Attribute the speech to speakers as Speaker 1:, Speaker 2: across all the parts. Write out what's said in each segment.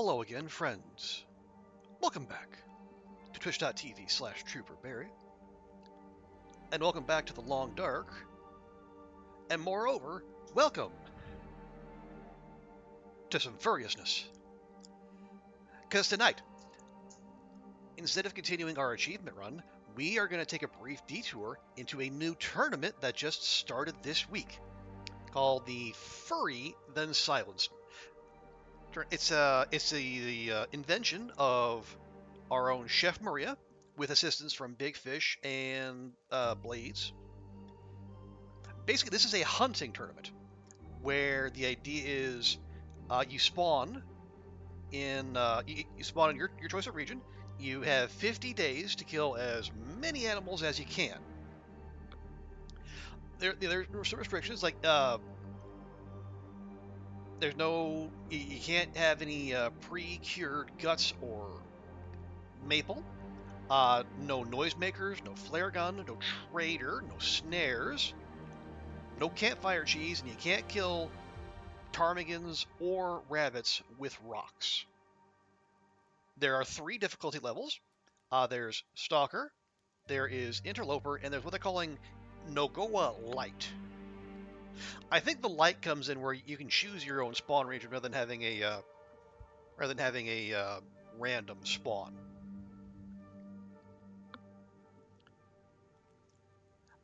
Speaker 1: Hello again, friends. Welcome back to twitch.tv/TrooperBarry. And welcome back to the Long Dark. And moreover, welcome to some furriousness. Because tonight, instead of continuing our achievement run, we are going to take a brief detour into a new tournament that just started this week, called the Furry Then Silenced. It's the invention of our own Chef Maria, with assistance from Big Fish and Blades. Basically, this is a hunting tournament where the idea is you spawn in you spawn in your choice of region. You have 50 days to kill as many animals as you can. There's some restrictions, like there's no you can't have any pre-cured guts or maple. No noisemakers, no flare gun, no trader, no snares, no campfire cheese, and you can't kill ptarmigans or rabbits with rocks. There are 3 difficulty levels. There's Stalker, there is Interloper, and there's what they're calling Nogoa Light. I think the light comes in where you can choose your own spawn region rather than having a random spawn.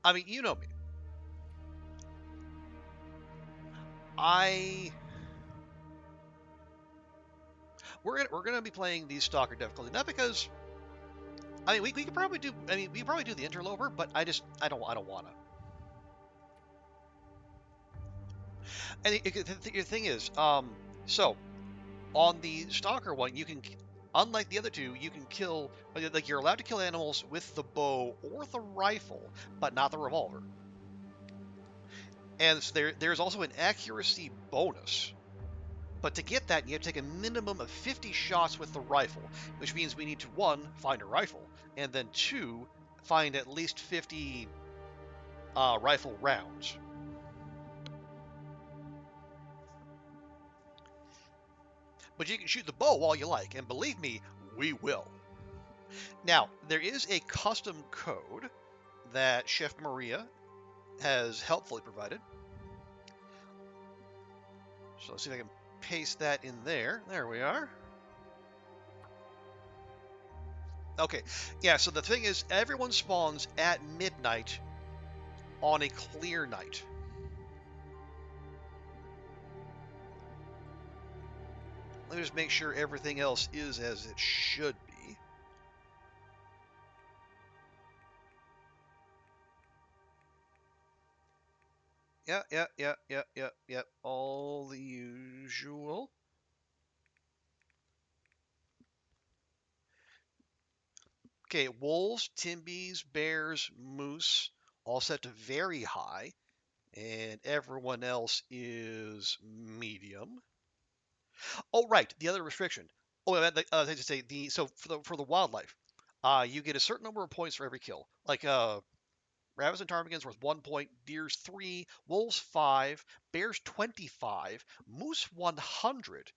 Speaker 1: I mean, you know me. We're gonna be playing these Stalker difficulty, not because we could probably do we could probably do the Interloper, but I don't wanna. And the thing is, so on the Stalker one, you can, unlike the other two, you can kill, like you're allowed to kill animals with the bow or the rifle, but not the revolver. And so there's also an accuracy bonus. But to get that, you have to take a minimum of 50 shots with the rifle, which means we need to, 1, find a rifle, and then 2, find at least 50 rifle rounds. But you can shoot the bow all you like, and believe me, we will. Now, there is a custom code that Chef Maria has helpfully provided. So let's see if I can paste that in there. There we are. Okay, yeah, so the thing is, everyone spawns at midnight on a clear night. Let me just make sure everything else is as it should be. Yeah. All the usual. Okay, wolves, timbies, bears, moose, all set to very high, and everyone else is medium. Oh, right, the other restriction. Oh, I meant to say so for the wildlife, you get a certain number of points for every kill. Like rabbits and ptarmigans worth 1 point, deers 3, wolves 5, bears 25, moose 100,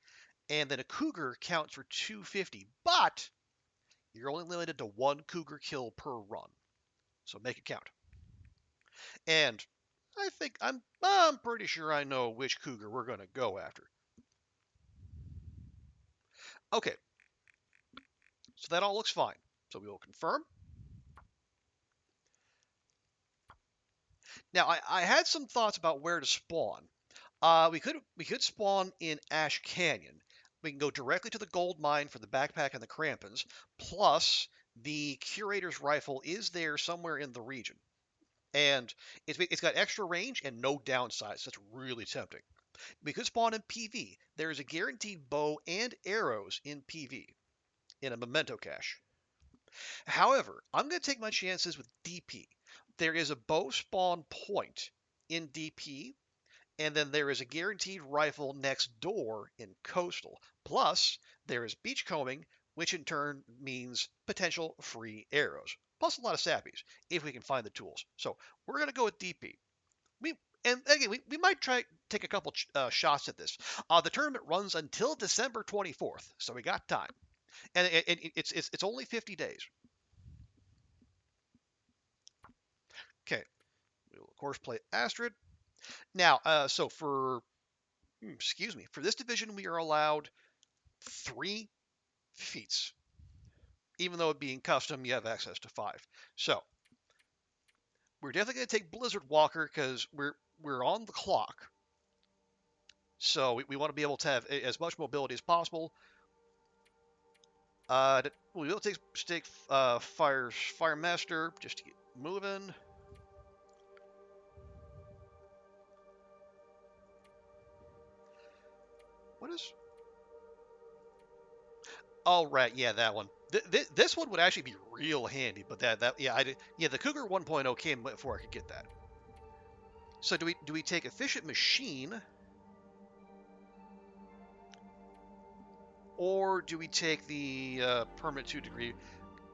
Speaker 1: and then a cougar counts for 250. But you're only limited to 1 cougar kill per run, so make it count. And I think I'm pretty sure I know which cougar we're gonna go after. Okay, so that all looks fine. So we will confirm. Now I had some thoughts about where to spawn. We could spawn in Ash Canyon. We can go directly to the gold mine for the backpack and the crampons. Plus, the curator's rifle is there somewhere in the region, and it's got extra range and no downsides. So that's really tempting. We could spawn in PV. There is a guaranteed bow and arrows in PV in a memento cache. However, I'm going to take my chances with DP. There is a bow spawn point in DP, and then there is a guaranteed rifle next door in Coastal. Plus, there is beachcombing, which in turn means potential free arrows. Plus a lot of sappies, if we can find the tools. So we're going to go with DP. And again, we might try take a couple shots at this. The tournament runs until December 24th, so we got time, and it's only 50 days. Okay, we will of course play Astrid. Now, so for excuse me, for this division we are allowed 3 feats. Even though it being custom, you have access to 5. So we're definitely going to take Blizzard Walker because we're on the clock. So we want to be able to have as much mobility as possible. We'll take Fire Master just to get moving. What is? Oh right, yeah, that one. This one would actually be real handy, but yeah, the Cougar 1.0 came before I could get that. So do we take Efficient Machine, or do we take the Permanent 2-degree?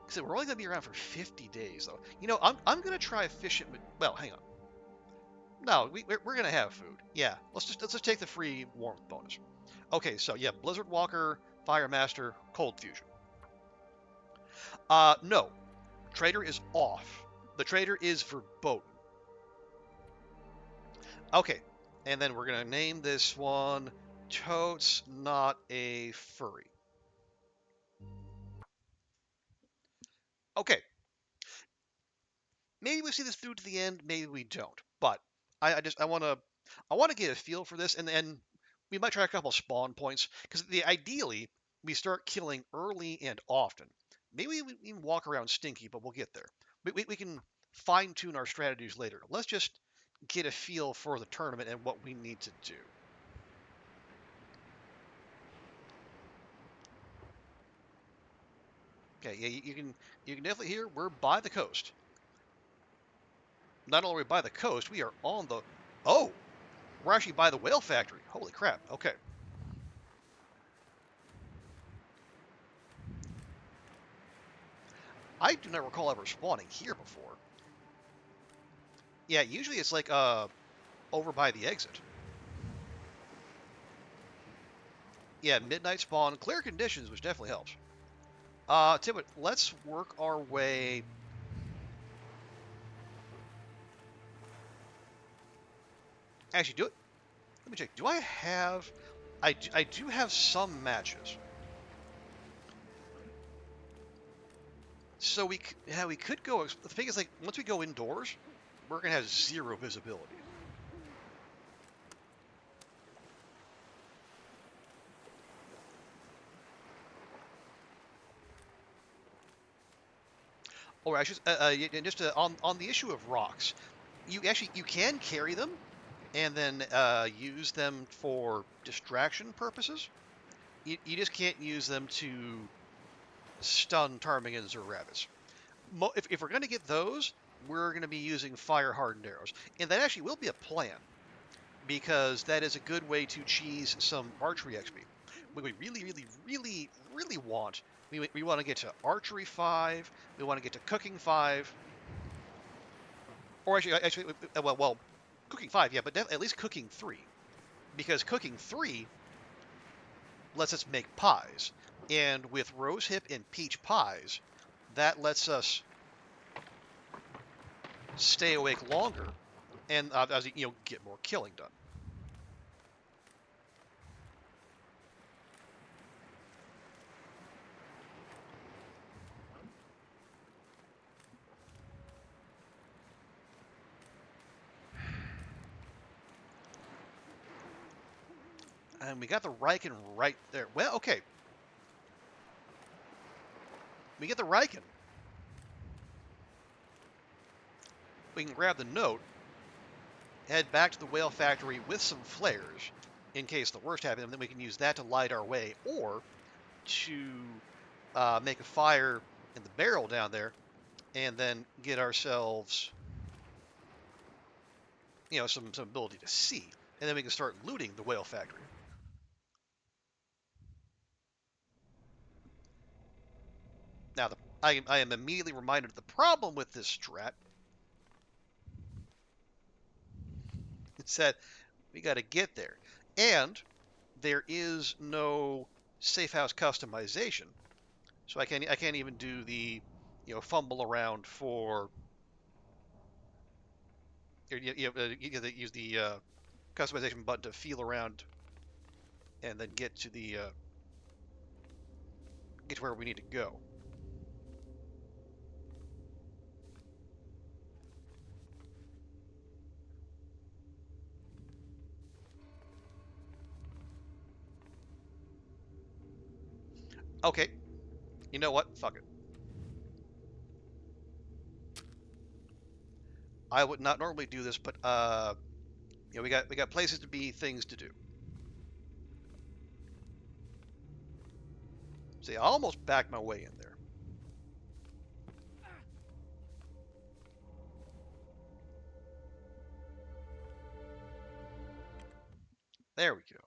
Speaker 1: Because we're only going to be around for 50 days, though. I'm going to try Efficient. Well, hang on. No, we're going to have food. Yeah, let's just take the free warmth bonus. Okay, so yeah, Blizzard Walker, Fire Master, Cold Fusion. No, Trader is off. The Trader is verboten. Okay, and then we're going to name this one Totes Not a Furry. Okay, maybe we see this through to the end, maybe we don't. But I want to get a feel for this, and then we might try a couple spawn points because ideally we start killing early and often. Maybe we even walk around stinky, but we'll get there. We can fine tune our strategies later. Let's just get a feel for the tournament and what we need to do. Okay, yeah, you can definitely hear we're by the coast. Not only are we by the coast, we are on the. Oh, we're actually by the whale factory. Holy crap! Okay. I do not recall ever spawning here before. Yeah, usually it's like over by the exit. Yeah, midnight spawn, clear conditions, which definitely helps. Tim, let's work our way. Actually, do it. Let me check. Do I have? I do have some matches. So we could go. The thing is, like, once we go indoors, we're gonna have zero visibility. Or I should, just on the issue of rocks, you can carry them, and then use them for distraction purposes. You just can't use them to stun ptarmigans or rabbits. If we're going to get those, we're going to be using fire hardened arrows, and that actually will be a plan because that is a good way to cheese some archery XP. What we really, really, really, really want, we want to get to archery 5, we want to get to cooking 5, or actually, well, cooking 5, yeah, but at least cooking 3, because cooking 3 lets us make pies, and with rose hip and peach pies, that lets us stay awake longer, and as get more killing done. And we got the Riken right there. Well, okay. We get the Riken. We can grab the note, head back to the whale factory with some flares in case the worst happens, and then we can use that to light our way, or to make a fire in the barrel down there, and then get ourselves, some ability to see, and then we can start looting the whale factory. Now, I am immediately reminded of the problem with this strat. said we got to get there. And there is no safe house customization, so I can't even do the fumble around for use the customization button to feel around and then get to the get to where we need to go. Okay, you know what? Fuck it. I would not normally do this, but we got places to be, things to do. See, I almost backed my way in there. There we go.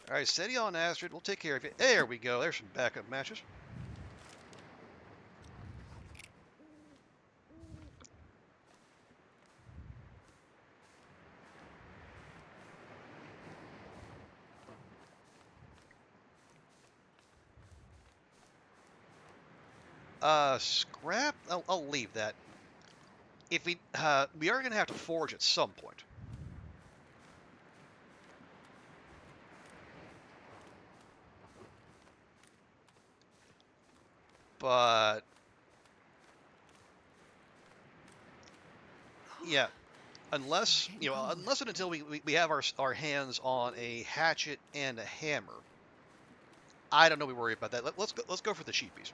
Speaker 1: All right, steady on, Astrid. We'll take care of you. There we go. There's some backup matches. Scrap. I'll leave that. If we are gonna have to forge at some point. But yeah, unless and until we have our hands on a hatchet and a hammer, I don't know. We worry about that. Let's go for the sheepies.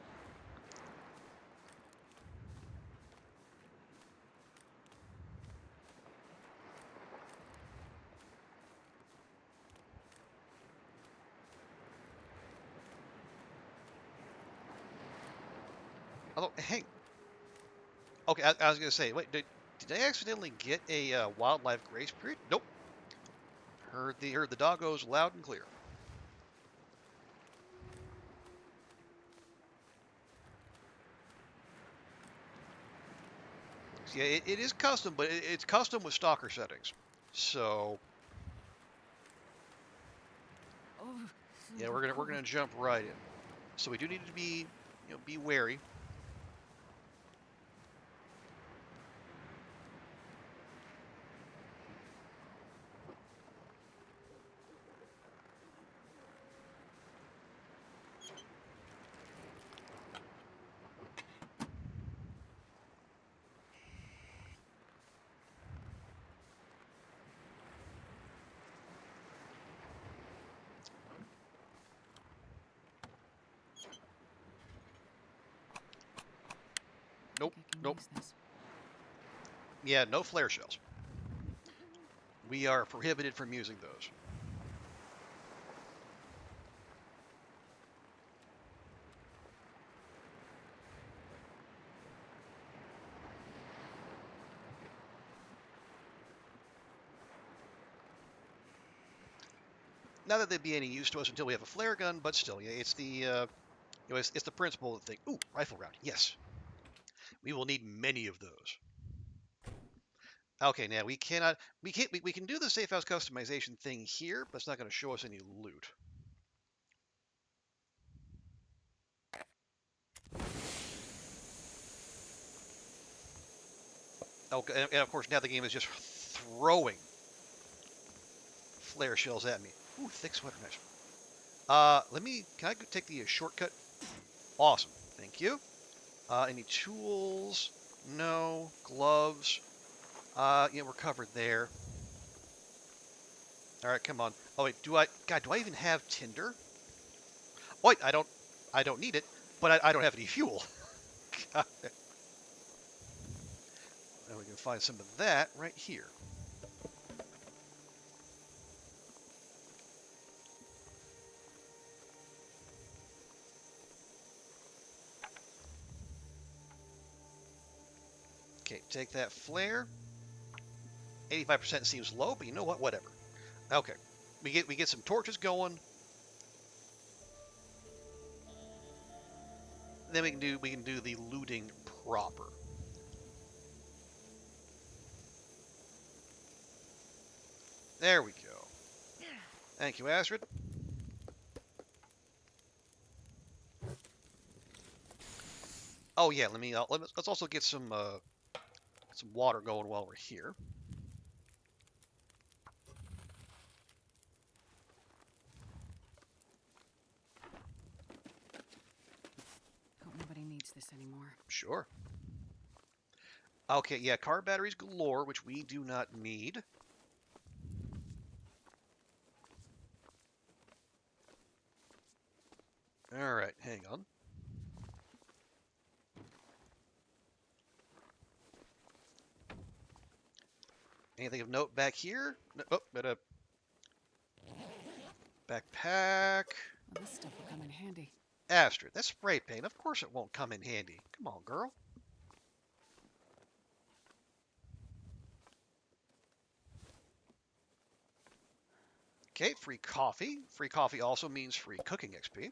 Speaker 1: Although, hey, okay, I was gonna say, wait, did I accidentally get a wildlife grace period? Nope. Heard the doggos loud and clear. Yeah, it is custom, but it's custom with stalker settings. So yeah, we're gonna jump right in. So we do need to be wary. Nope, nope. Yeah, no flare shells. We are prohibited from using those. Not that they'd be any use to us until we have a flare gun, but still, yeah, it's the principle of the thing. Ooh, rifle round. Yes, we will need many of those. Okay, now we can do the safe house customization thing here, but it's not going to show us any loot. Okay, and of course now the game is just throwing flare shells at me. Ooh, thick sweater, nice. Can I take the shortcut? Awesome, thank you. Any tools? No. Gloves? Yeah, we're covered there. All right, come on. Oh wait, do I even have tinder? Wait, I don't need it, but I don't have any fuel. God. And we can find some of that right here. Okay, take that flare. 85% seems low, but you know what? Whatever. Okay. we get some torches going. Then we can do the looting proper. There we go. Thank you, Astrid. Oh yeah, let's also get some water going while we're here.
Speaker 2: Hope nobody needs this anymore.
Speaker 1: Sure. Okay, yeah, car batteries galore, which we do not need. All right, hang on. Anything of note back here? No, oh, got a backpack.
Speaker 2: Well, this stuff will come in handy.
Speaker 1: Astrid, that's spray paint. Of course it won't come in handy. Come on, girl. Okay, free coffee. Free coffee also means free cooking XP.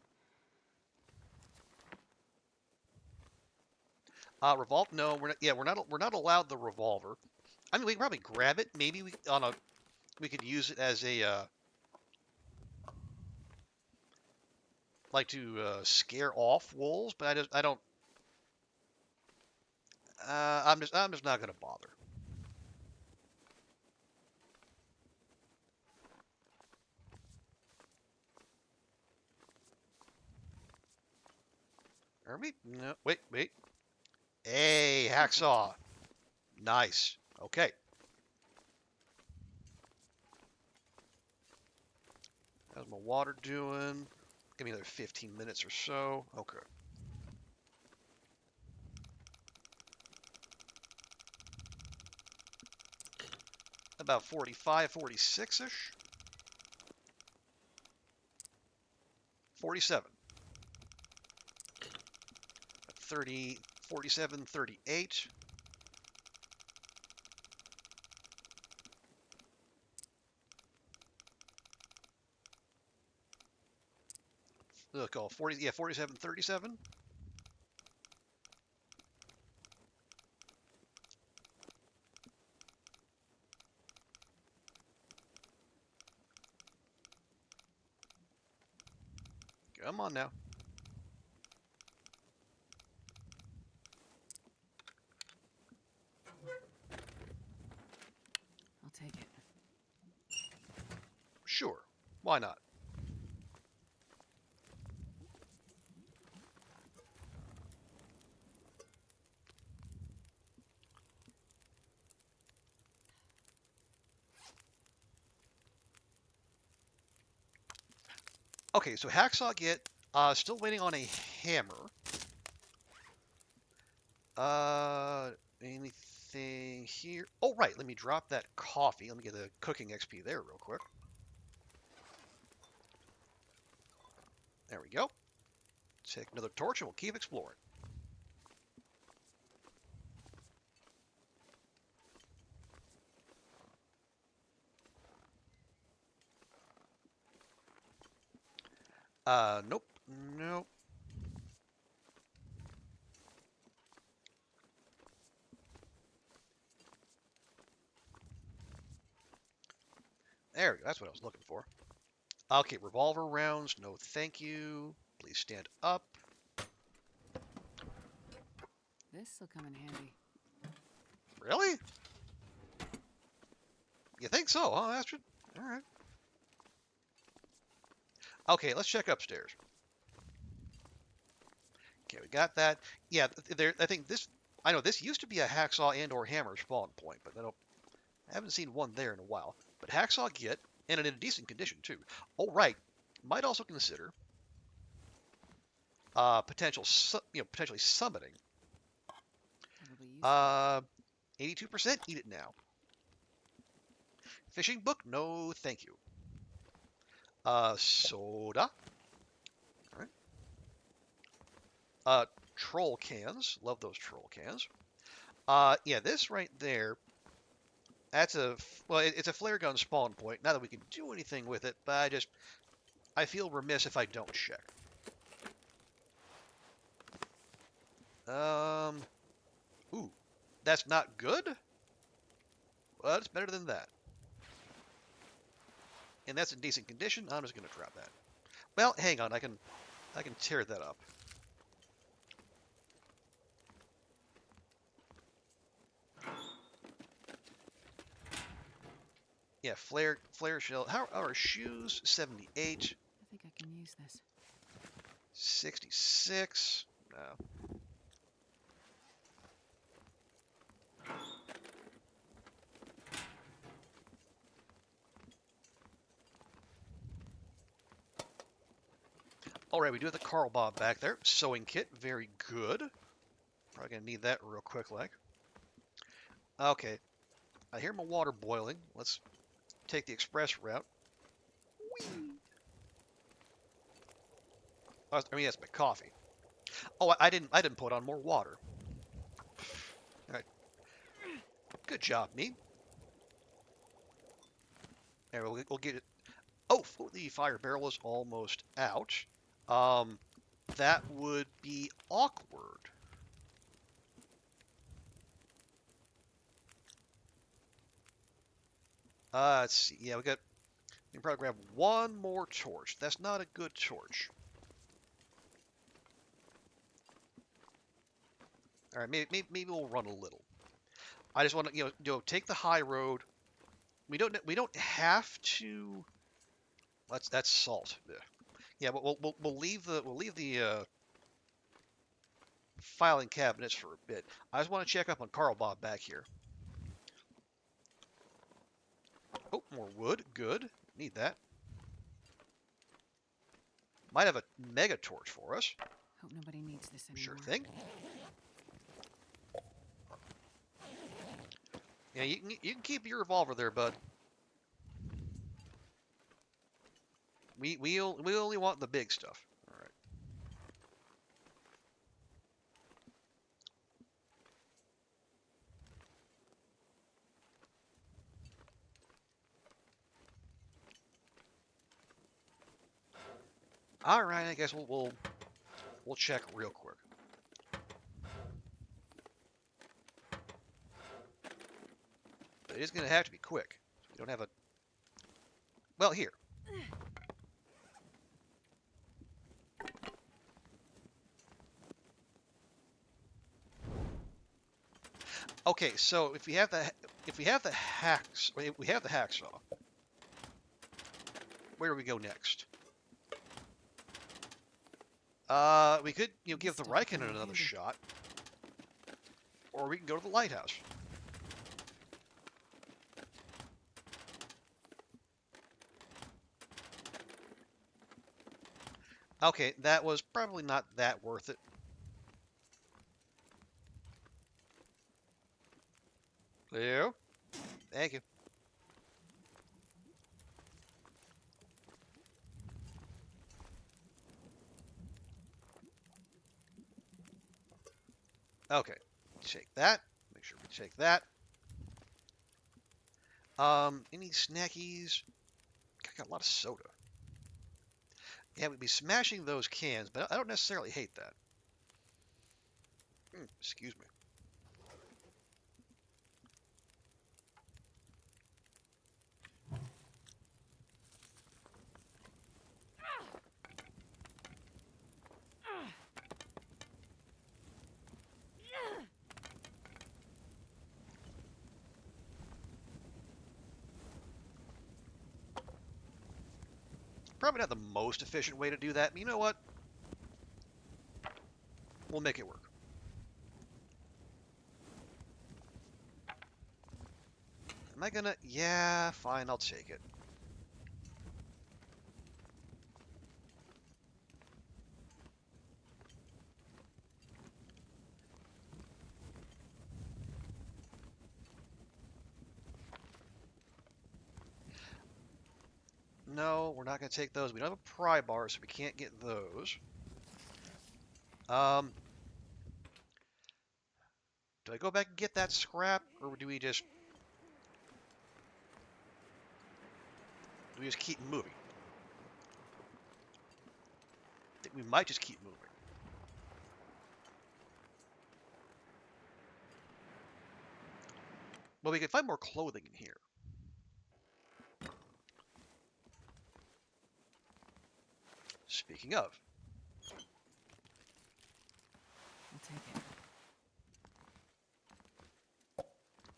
Speaker 1: Revolve? No, we're not. Yeah, we're not allowed the revolver. I mean, we can probably grab it. Maybe we could use it as a like to scare off wolves, but I don't. I'm just not gonna bother. Are we? No, wait. Hey, hacksaw. Nice. Okay. How's my water doing? Give me another 15 minutes or so. Okay. About 45, 46-ish. 47. 30, 47, 38. Look, 40, yeah, 47, 37. Come on now.
Speaker 2: I'll take it.
Speaker 1: Sure. Why not? Okay, so hacksaw get. Still waiting on a hammer. Anything here? Oh, right. Let me drop that coffee. Let me get the cooking XP there real quick. There we go. Take another torch and we'll keep exploring. Nope. Nope. There we go. That's what I was looking for. Okay, revolver rounds. No, thank you. Please stand up.
Speaker 2: This'll come in handy.
Speaker 1: Really? You think so, huh, Astrid? All right. Okay, let's check upstairs. Okay, we got that. Yeah, there. I think this. I know this used to be a hacksaw and/or hammer spawn point, but I haven't seen one there in a while. But hacksaw get, and in a decent condition too. Oh right, might also consider potentially summoning.
Speaker 2: Probably useful.
Speaker 1: 82%. Eat it now. Fishing book? No, thank you. Soda. All right. Troll cans. Love those troll cans. Yeah, this right there. That's a well, it's a flare gun spawn point. Not that we can do anything with it, but I feel remiss if I don't check. Um, ooh, that's not good. Well, it's better than that, and that's in decent condition. I'm just gonna drop that. Well, hang on, I can tear that up. Yeah, flare shell. How are our shoes? 78,
Speaker 2: I think I can use this.
Speaker 1: 66. No. All right, we do have the Carl Bob back there. Sewing kit, very good. Probably gonna need that real quick, like. Okay, I hear my water boiling. Let's take the express route. Oh, I mean, that's my coffee. Oh, I didn't put on more water. All right, good job, me. There, we'll get it. Oh, the fire barrel is almost out. Um, that would be awkward. Let's see. Yeah, we can probably grab one more torch. That's not a good torch. All right, maybe we'll run a little. I just want to take the high road. We don't have to. That's salt. Ugh. Yeah, but we'll leave the filing cabinets for a bit. I just want to check up on Carl Bob back here. Oh, more wood. Good. Need that. Might have a mega torch for us.
Speaker 2: Hope nobody needs this
Speaker 1: Sure
Speaker 2: anymore.
Speaker 1: thing. Yeah, you can keep your revolver there, bud. We only want the big stuff. All right. All right. I guess we'll check real quick. But it is going to have to be quick. We don't have a. Well, here. Okay, so if we have the hacksaw, where do we go next? We could
Speaker 2: This
Speaker 1: give the
Speaker 2: stuff will
Speaker 1: Riken
Speaker 2: come in
Speaker 1: another
Speaker 2: handy.
Speaker 1: shot, or we can go to the lighthouse. Okay, that was probably not that worth it. Leo, thank you. Okay, take that. Make sure we take that. Any snackies? I got a lot of soda. Yeah, we'd be smashing those cans, but I don't necessarily hate that. Excuse me. Probably not the most efficient way to do that, but you know what? We'll make it work. Am I gonna? Yeah, fine, I'll take it. No, we're not gonna take those. We don't have a pry bar, so we can't get those. Um, do I go back and get that scrap, or do we just? we just keep moving? I think we might just keep moving. Well, we could find more clothing in here. Speaking of,
Speaker 2: I'll take it.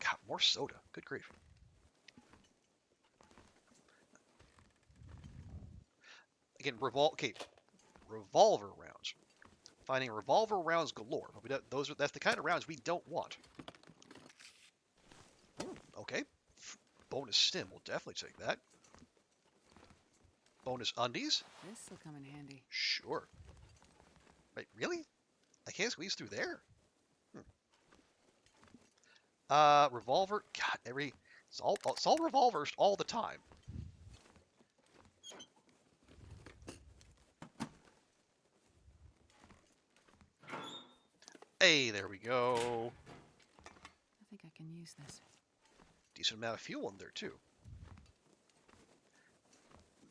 Speaker 1: God, more soda. Good grief. Again, revolver rounds. Finding revolver rounds galore. But that's the kind of rounds we don't want. Okay. Bonus stim. We'll definitely take that. Bonus undies?
Speaker 2: This'll come in handy.
Speaker 1: Sure. Wait, really? I can't squeeze through there? Revolver. God, it's all revolvers all the time. Hey, there we go.
Speaker 2: I think I can use this.
Speaker 1: Decent amount of fuel in there, too.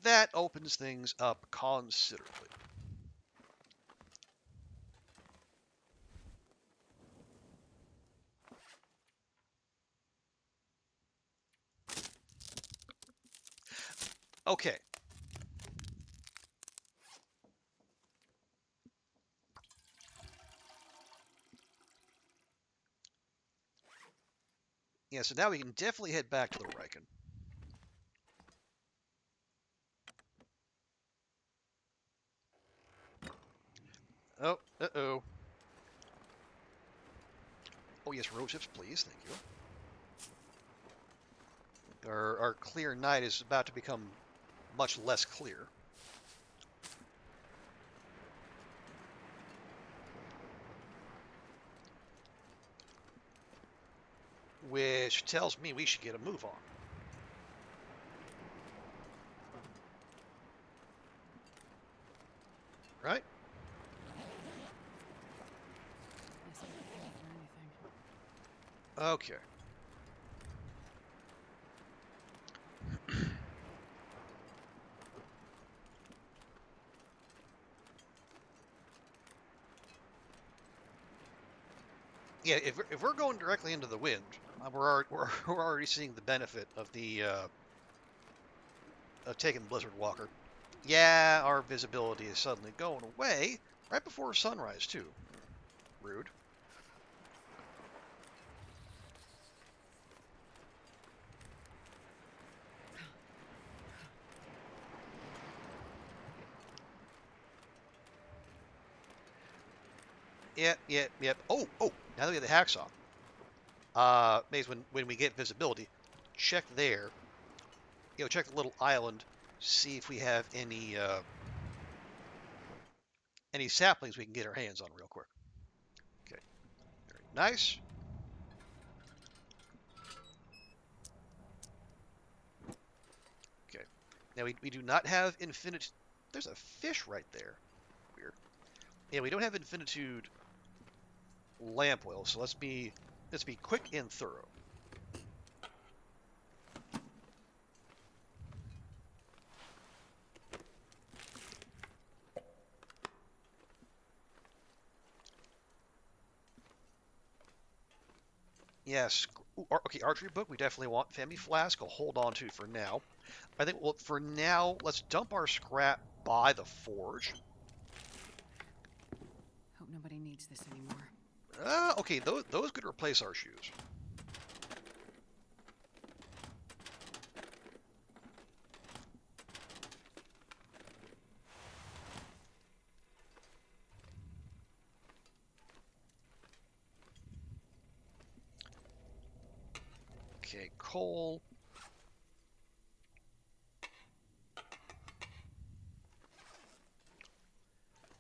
Speaker 1: That opens things up considerably. Okay. Yeah, so now we can definitely head back to the Riken. Oh, uh-oh. Oh, yes, road chips, please. Thank you. Our clear night is about to become much less clear. Which tells me we should get a move on. Right?
Speaker 2: Yes, I can feel for anything.
Speaker 1: Okay. Yeah, if we're going directly into the wind, we're already seeing the benefit of the of taking Blizzard Walker. Yeah, our visibility is suddenly going away right before sunrise too. Rude. Yep. Oh. Now that we have the hacksaw, maybe when we get visibility, check there. Check the little island, see if we have any saplings we can get our hands on real quick. Okay, very nice. Okay, now we do not have infinite. There's a fish right there. Weird. Yeah, we don't have infinitude lamp oil, so let's be quick and thorough. Yes. Okay, archery book. We definitely want Femi flask. I'll hold on to for now. I think. Well, for now, let's dump our scrap by the forge.
Speaker 2: Hope nobody needs this anymore.
Speaker 1: Okay, those could replace our shoes. Okay, coal.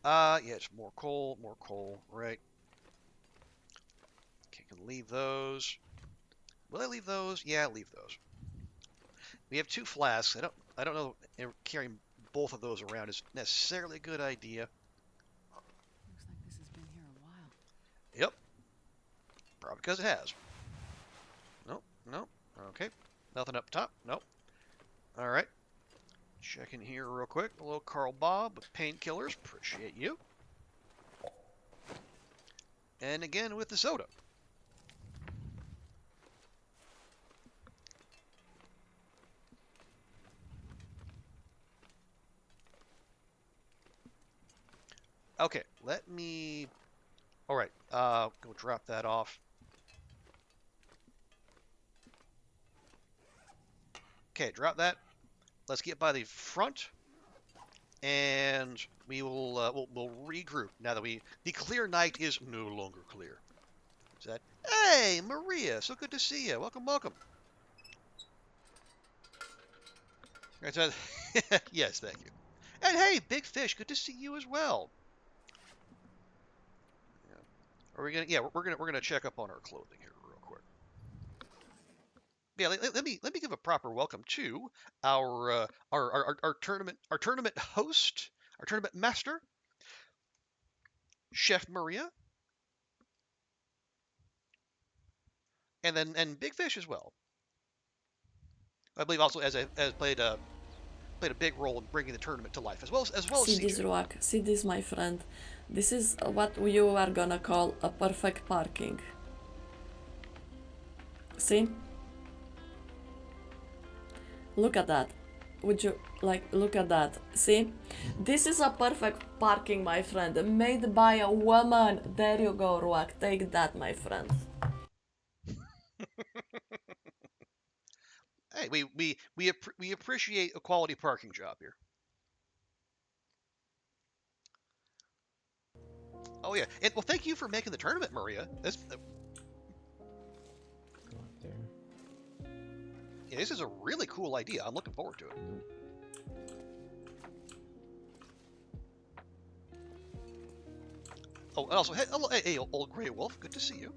Speaker 1: Yeah, it's more coal, right. Okay, can leave those. Will I leave those? Yeah, leave those. We have two flasks. I don't know if carrying both of those around is necessarily a good idea.
Speaker 2: Looks like this has been here a while.
Speaker 1: Yep, probably because it has. Nope. Okay. Nothing up top. Nope. All right. Check in here real quick. Hello, Carl Bob with painkillers. Appreciate you. And again with the soda. Okay, let me. All right, go drop that off. Okay, drop that. Let's get by the front, and we will we'll regroup now that the clear night is no longer clear. Is that? Hey, Maria, so good to see you. Welcome, welcome. Right, so, yes, thank you. And hey, Big Fish, good to see you as well. Yeah. Are we gonna? Yeah, we're gonna check up on our clothing here real quick. Yeah, let me give a proper welcome to our tournament host, our tournament master, Chef Maria, and Big Fish as well. I believe also as played a big role in bringing the tournament to life as well as
Speaker 2: See
Speaker 1: CJ.
Speaker 2: this rock. See this, my friend. This is what you are gonna call a perfect parking. See? Look at that. Would you look at that? See? This is a perfect parking, my friend. Made by a woman. There you go, Ruak. Take that, my friend.
Speaker 1: Hey, we appreciate a quality parking job here. Oh yeah, and well, thank you for making the tournament, Maria.
Speaker 3: Go up there.
Speaker 1: Yeah, this is a really cool idea. I'm looking forward to it. Oh, and also, hey, hello, hey, old Grey Wolf, good to see you.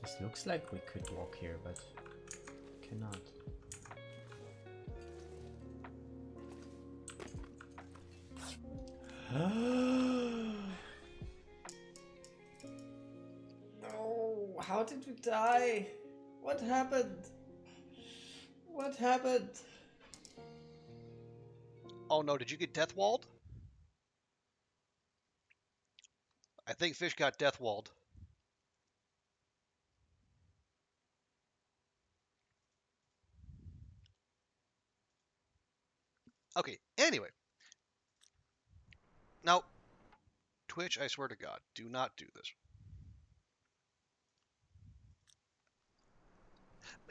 Speaker 3: This looks like we could walk here, but cannot. No, how did we die? What happened? What happened?
Speaker 1: Oh no, did you get death walled? I think Fish got death walled. Okay, anyway. Now, Twitch, I swear to God, do not do this.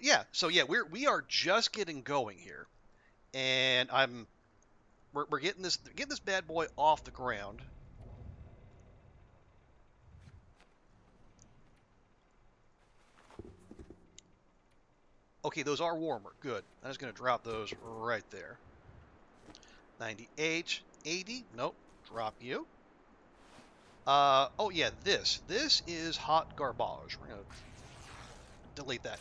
Speaker 1: Yeah, so yeah, we are just getting going here, and we're getting this bad boy off the ground. Okay, those are warmer. Good. I'm just gonna drop those right there. 98, 80. Nope. Drop you. Oh yeah, this is hot garbage. We're gonna delete that.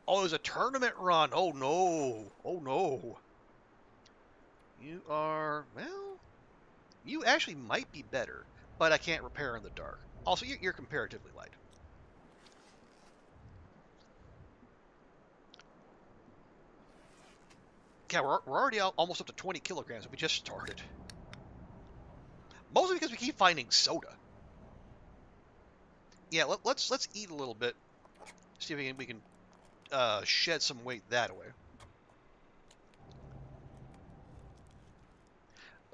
Speaker 1: Oh, it was a tournament run. Oh no. Oh no. You are, well, you actually might be better, but I can't repair in the dark. Also, you're comparatively light. Yeah, we're already almost up to 20 kilograms. We just started. Mostly because we keep finding soda. Yeah, let's eat a little bit. See if we can shed some weight that way.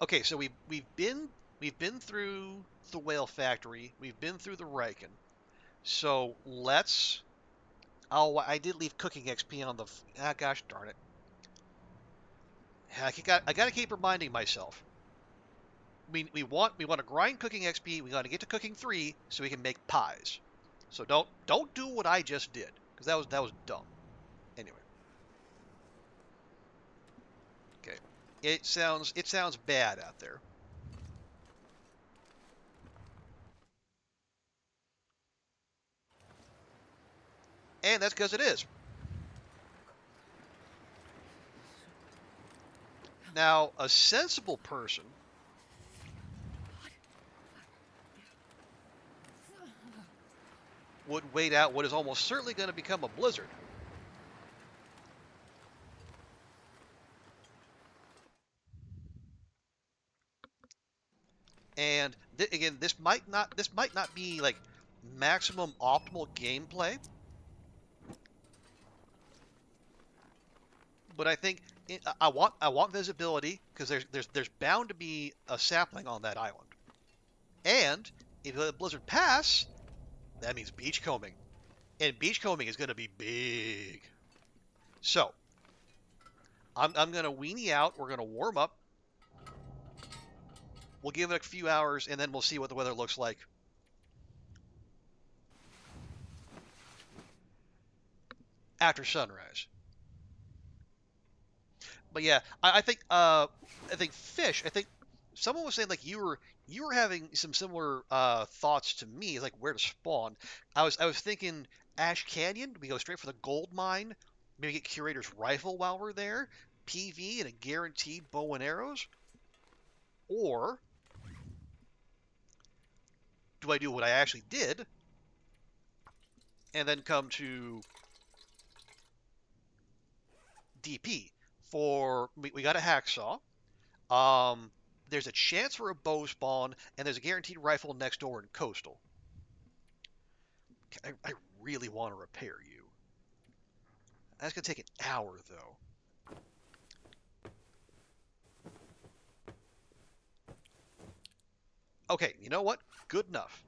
Speaker 1: Okay, so we've been through the whale factory. We've been through the Riken. So let's. Oh, I did leave cooking XP on the. Ah, gosh darn it. I gotta keep reminding myself. We want to grind cooking XP. We got to get to cooking 3 so we can make pies. So don't do what I just did because that was dumb. Anyway, okay. It sounds bad out there. And that's because it is. Now, a sensible person would wait out what is almost certainly going to become a blizzard. And again, this might not be like maximum optimal gameplay, but I think I want visibility because there's bound to be a sapling on that island. And if you let the blizzard pass, that means beachcombing, and beachcombing is going to be big. So I'm going to weenie out. We're going to warm up. We'll give it a few hours, and then we'll see what the weather looks like after sunrise. But yeah, I think fish. I think someone was saying like you were having some similar thoughts to me, like where to spawn. I was thinking Ash Canyon. We go straight for the gold mine. Maybe get Curator's rifle while we're there. PV and a guaranteed bow and arrows. Or do I do what I actually did and then come to DP for we got a hacksaw. Um, there's a chance for a bow spawn, and there's a guaranteed rifle next door in coastal. I really want to repair you. That's gonna take an hour though. Okay, you know what? Good enough.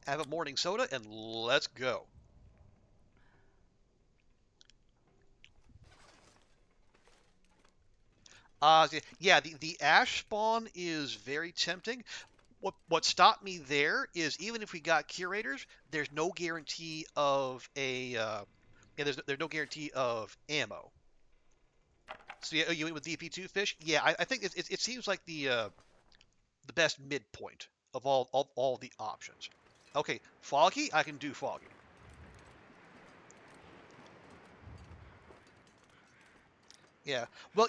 Speaker 1: Have a morning soda and let's go. Yeah, the ash spawn is very tempting. What stopped me there is even if we got curators, there's no guarantee of there's no guarantee of ammo. So yeah, you went with DP2 fish? Yeah, I think it seems like the best midpoint of all the options. Okay, foggy, I can do foggy. Yeah, well,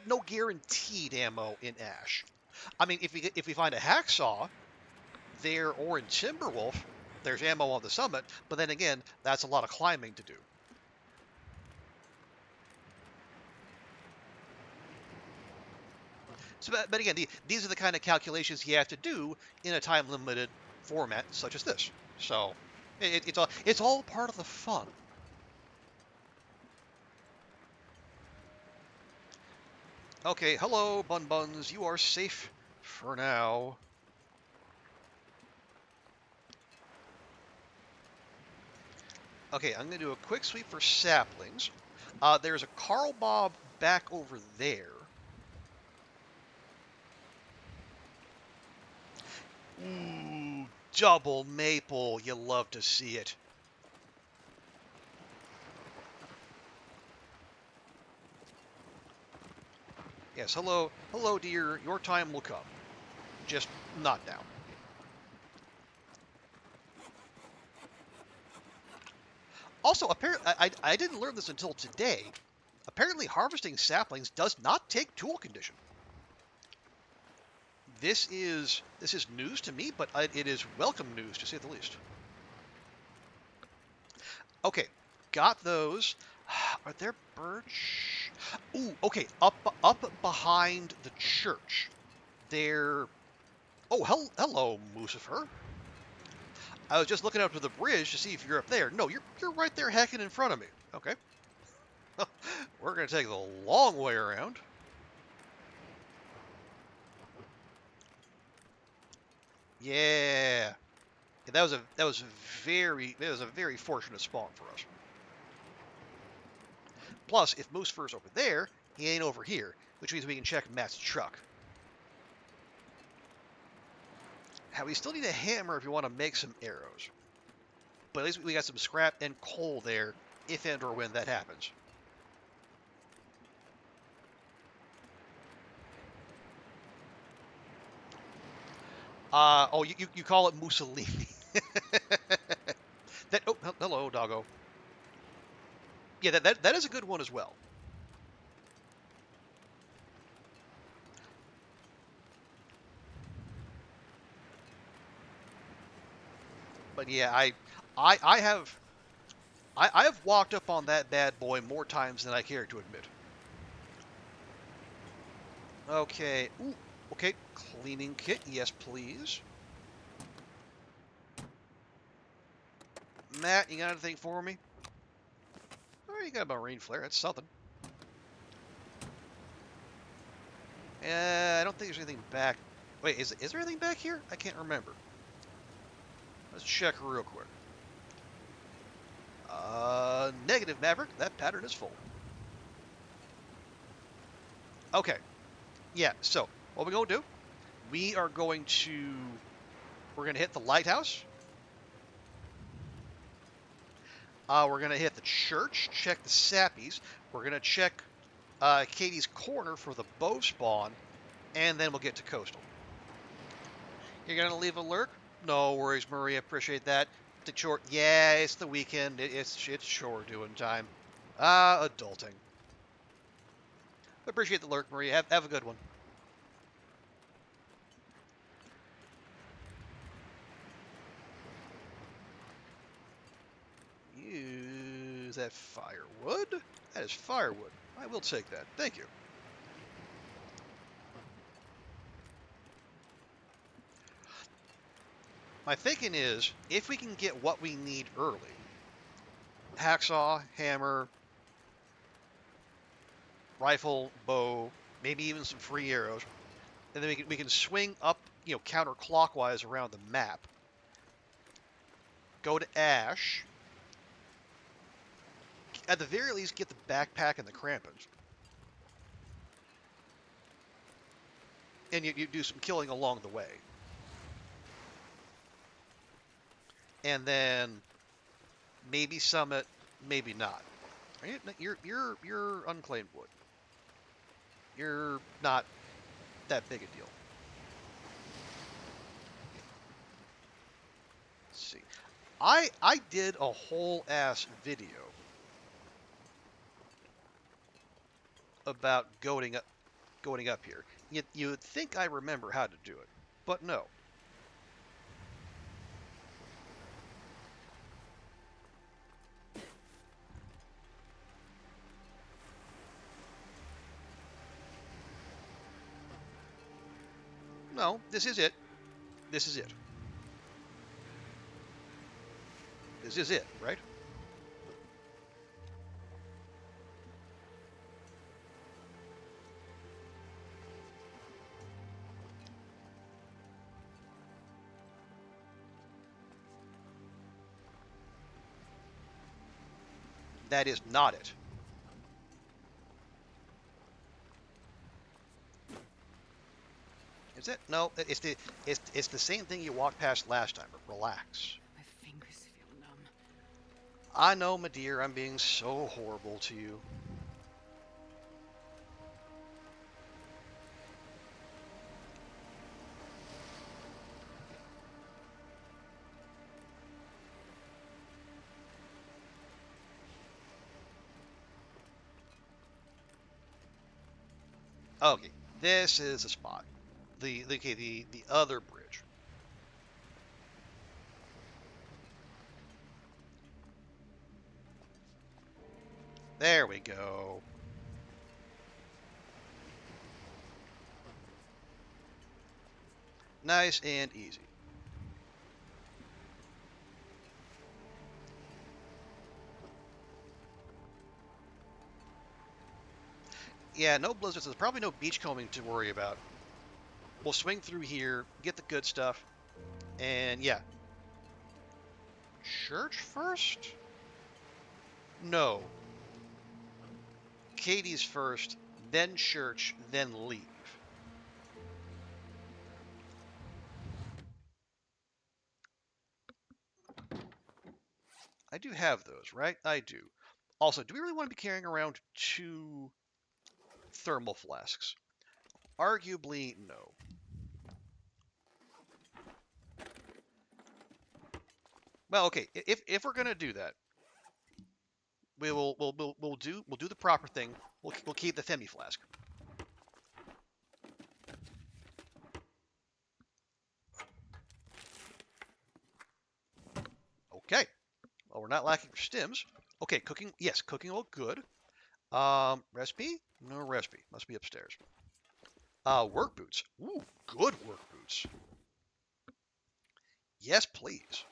Speaker 1: no guaranteed ammo in ash. I mean, if we find a hacksaw there or in Timberwolf, there's ammo on the summit. But then again, that's a lot of climbing to do. So, but again, these are the kind of calculations you have to do in a time-limited format such as this. So, it's all part of the fun. Okay, hello, Bun Buns. You are safe for now. Okay, I'm going to do a quick sweep for saplings. There's a Carl Bob back over there. Ooh, double maple. You love to see it. Yes, hello, dear. Your time will come. Just not now. Also, apparently, I didn't learn this until today. Apparently, harvesting saplings does not take tool condition. This is news to me, but it is welcome news to say the least. Okay, got those. Are there birch? Ooh, okay, up behind the church. There. Oh, hello, Lucifer. I was just looking up to the bridge to see if you're up there. No, you're right there hacking in front of me. Okay. We're gonna take the long way around. Yeah. That was a very fortunate spawn for us. Plus, if Lucifer's over there, he ain't over here, which means we can check Matt's truck. How we still need a hammer if you want to make some arrows. But at least we got some scrap and coal there, if and or when that happens. You call it Mussolini. Hello, doggo. Yeah, that is a good one as well. But yeah, I have I have walked up on that bad boy more times than I care to admit. Okay. Ooh, okay. Cleaning kit, yes, please. Matt, you got anything for me? Oh, you got a marine flare. That's something. I don't think there's anything back. Wait, is there anything back here? I can't remember. Let's check real quick. Negative, Maverick. That pattern is full. Okay. Yeah, so what we're going to do, we are going to, we're going to hit the lighthouse. We're going to hit the church, check the sappies. We're going to check Katie's corner for the bow spawn, and then we'll get to coastal. You're going to leave a lurk? No worries, Maria. Appreciate that. The chore. Yeah, it's the weekend. It's chore doing time. Adulting. Appreciate the lurk, Maria. Have a good one. Use that firewood? That is firewood. I will take that. Thank you. My thinking is, if we can get what we need early, hacksaw, hammer, rifle, bow, maybe even some free arrows, and then we can swing up, counterclockwise around the map. Go to Ash. At the very least, get the backpack and the crampons. And you do some killing along the way. And then maybe summit, maybe not. You're unclaimed wood. You're not that big a deal. Let's see. I did a whole ass video about going up here. You'd think I remember how to do it, but no. No, this is it. This is it. This is it, right? That is not it. Is it? No, it's the same thing you walked past last time, but relax.
Speaker 4: My fingers feel numb.
Speaker 1: I know, my dear, I'm being so horrible to you. Okay, this is the spot. The other bridge. There we go. Nice and easy. Yeah, no blizzards. There's probably no beachcombing to worry about. We'll swing through here, get the good stuff, and yeah. Church first? No. Katie's first, then church, then leave. I do have those, right? I do. Also, do we really want to be carrying around 2 thermal flasks? Arguably, no. Well, okay. If we're gonna do that, we'll do the proper thing. We'll keep the Femi flask. Okay. Well, we're not lacking for stims. Okay, cooking. Yes, cooking oil, good. Recipe? No recipe. Must be upstairs. Work boots. Ooh, good work boots. Yes, please.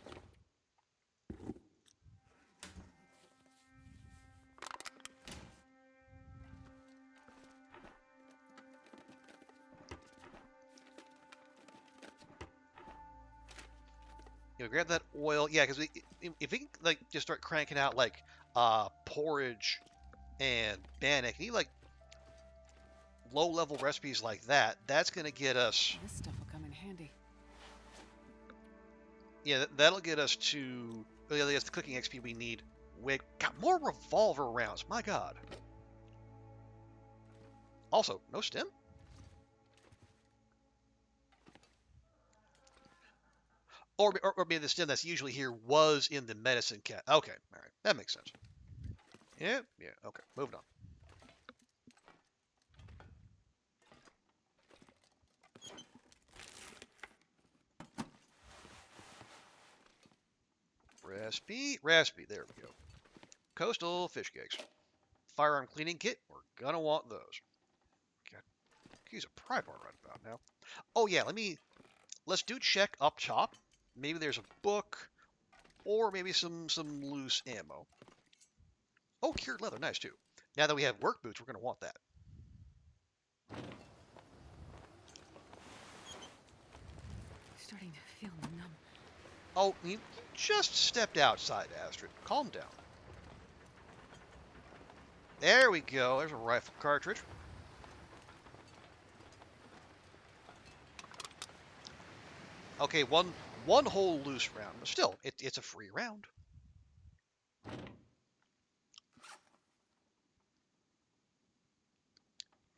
Speaker 1: Grab that oil. Yeah, because if we can like just start cranking out like porridge and bannock, need like low-level recipes like that. That's gonna get us.
Speaker 4: This stuff will come in handy.
Speaker 1: Yeah, that'll get us to. Oh, yeah, that's the cooking XP we need. We got more revolver rounds. My God. Also, no stim. Or maybe the stem that's usually here was in the medicine cat. Okay, all right, that makes sense. Yeah, yeah. Okay, moving on. Recipe. There we go. Coastal fish cakes. Firearm cleaning kit. We're gonna want those. Got use a pry bar right about now. Oh yeah, let's do check up top. Maybe there's a book, or maybe some loose ammo. Oh, cured leather, nice too. Now that we have work boots, we're gonna want that.
Speaker 4: Starting to feel numb.
Speaker 1: Oh, you just stepped outside, Astrid. Calm down. There we go. There's a rifle cartridge. Okay, one whole loose round, but still, it's a free round.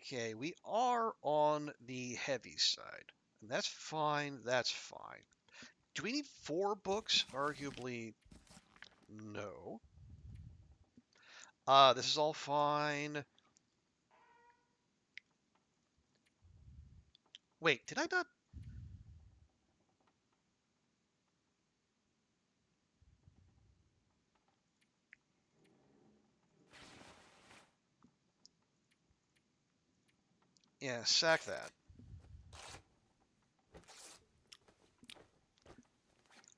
Speaker 1: Okay, we are on the heavy side. And that's fine, that's fine. Do we need 4 books? Arguably, no. This is all fine. Wait, did I not? Yeah, sack that.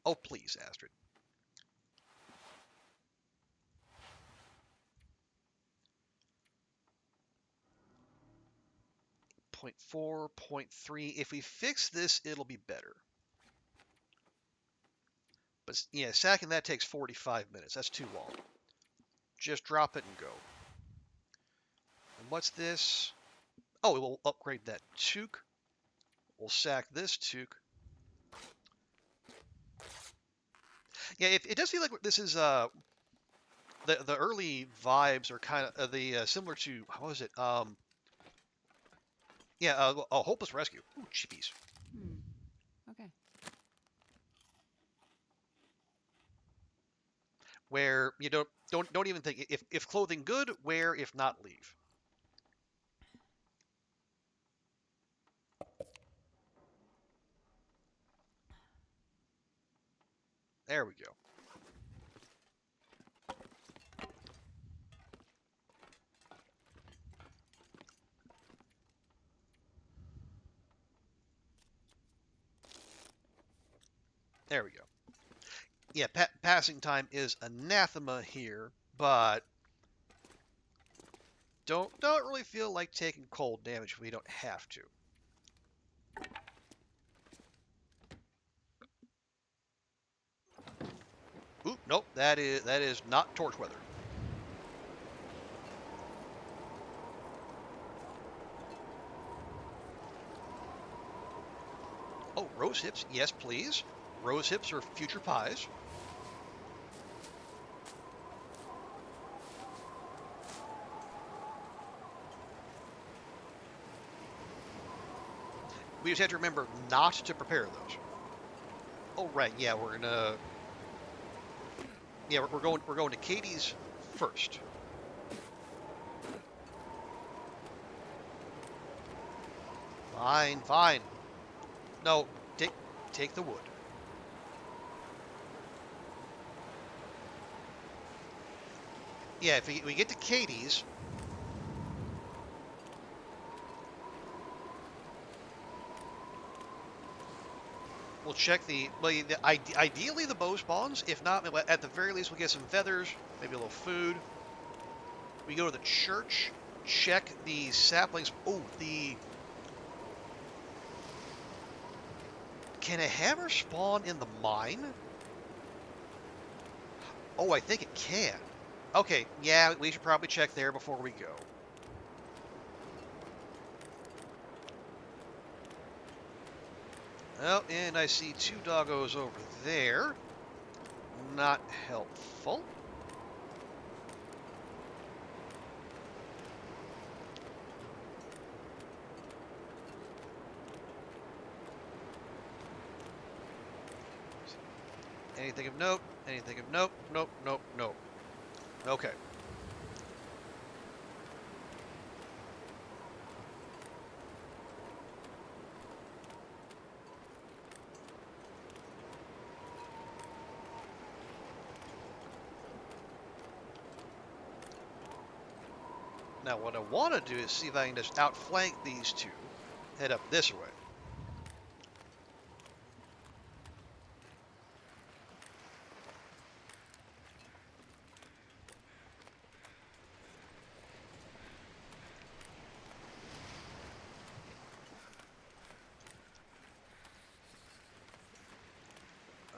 Speaker 1: Oh, please, Astrid. 0.4, 0.3. If we fix this, it'll be better. But yeah, sacking that takes 45 minutes. That's too long. Just drop it and go. And what's this? Oh, we'll upgrade that toque. We'll sack this toque. Yeah, it does feel like this is the early vibes are kind of the similar to what was it? Yeah, Hopeless Rescue. Ooh, chippies.
Speaker 4: Okay.
Speaker 1: Where you don't even think if clothing good, wear. If not, leave. There we go. There we go. Yeah, passing time is anathema here, but don't really feel like taking cold damage if we don't have to. Ooh, nope, that is not torch weather. Oh, rose hips, yes please. Rose hips are future pies. We just have to remember not to prepare those. Oh right, yeah, we're gonna. Yeah, we're going to Katie's first. Fine, fine. No, take the wood. Yeah, if we get to Katie's, we'll check ideally the bow spawns. If not, at the very least, we'll get some feathers, maybe a little food. We go to the church, check the saplings. Oh, can a hammer spawn in the mine? Oh, I think it can. Okay, yeah, we should probably check there before we go. Oh, and I see 2 doggos over there. Not helpful. Anything of note? Anything of note? Nope, nope, nope. Okay. Now, what I want to do is see if I can just outflank these 2. Head up this way.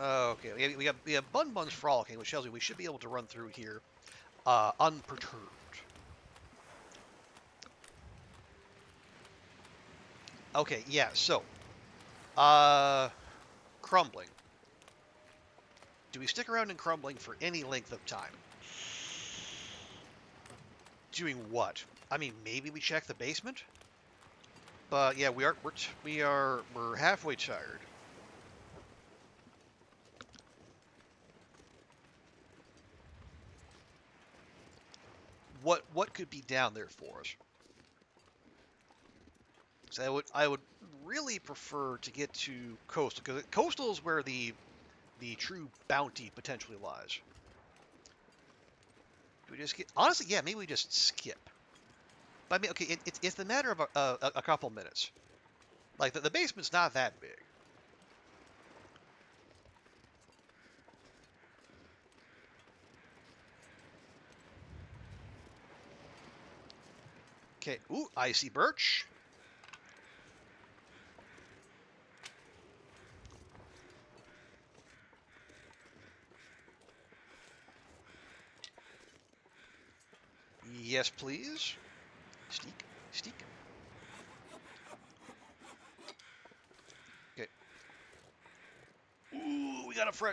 Speaker 1: Okay, we have Bun Bun's frolicking, which tells me we should be able to run through here unperturbed. Okay, yeah, so crumbling. Do we stick around in crumbling for any length of time? Doing what? I mean, maybe we check the basement, but yeah, we're halfway tired. What could be down there for us? So I would really prefer to get to coastal, because coastal is where the true bounty potentially lies. Do we just get honestly? Yeah, maybe we just skip. But I mean, okay, it's the matter of a couple minutes. Like the basement's not that big. Okay, ooh, icy birch. Yes, please. Steak, steak. Okay. Ooh, we got a free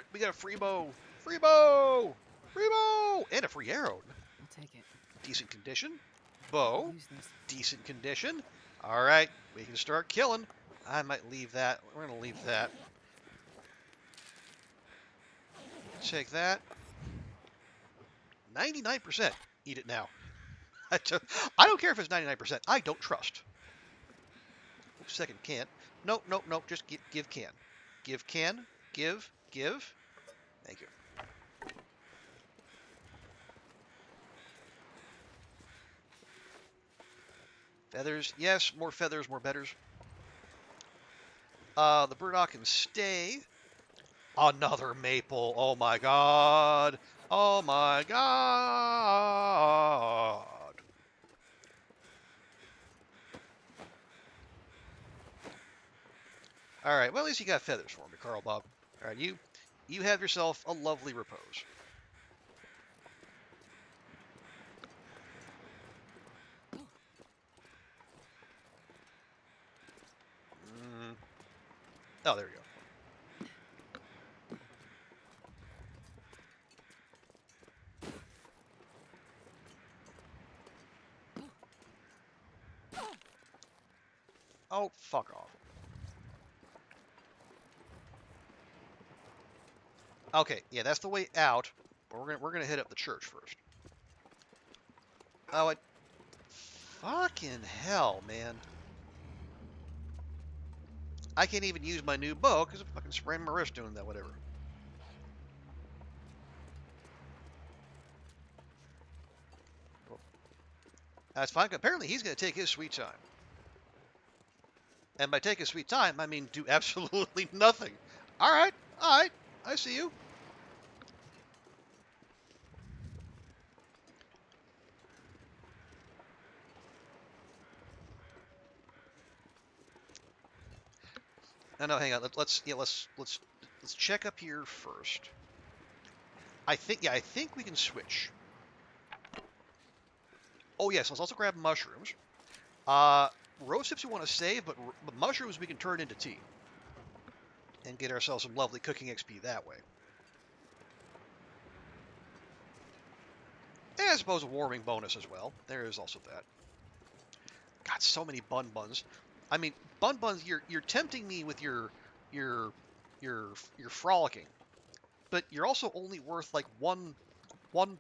Speaker 1: bow, free bow, free bow, and a free arrow.
Speaker 4: I'll take it.
Speaker 1: Decent condition.
Speaker 4: I'll
Speaker 1: Bow,
Speaker 4: use this.
Speaker 1: decent condition. All right, we can start killing. I might leave that. We're gonna leave that. Take that. 99%. Eat it now. I don't care if it's 99%. I don't trust. Second can. Nope, nope, nope. Just give can. Give can. Give. Give. Thank you. Feathers. Yes, more feathers, more betters. The burdock can stay. Another maple. Oh my god. Oh my god. All right. Well, at least you got feathers for me, Carl Bob. All right, you have yourself a lovely repose. Mm. Oh, there we go. Oh, fuck off. Okay, yeah, that's the way out. But we're gonna hit up the church first. Oh, fucking hell, man. I can't even use my new bow because I'm fucking spraining my wrist doing that, whatever. That's fine. Apparently, he's going to take his sweet time. And by take his sweet time, I mean do absolutely nothing. All right. I see you. No, hang on. Let's check up here first. I think we can switch. Oh yes, let's also grab mushrooms. Rose hips we want to save, but mushrooms we can turn into tea and get ourselves some lovely cooking XP that way. And I suppose a warming bonus as well. There is also that. God, so many buns. I mean, buns. You're tempting me with your your frolicking, but you're also only worth like one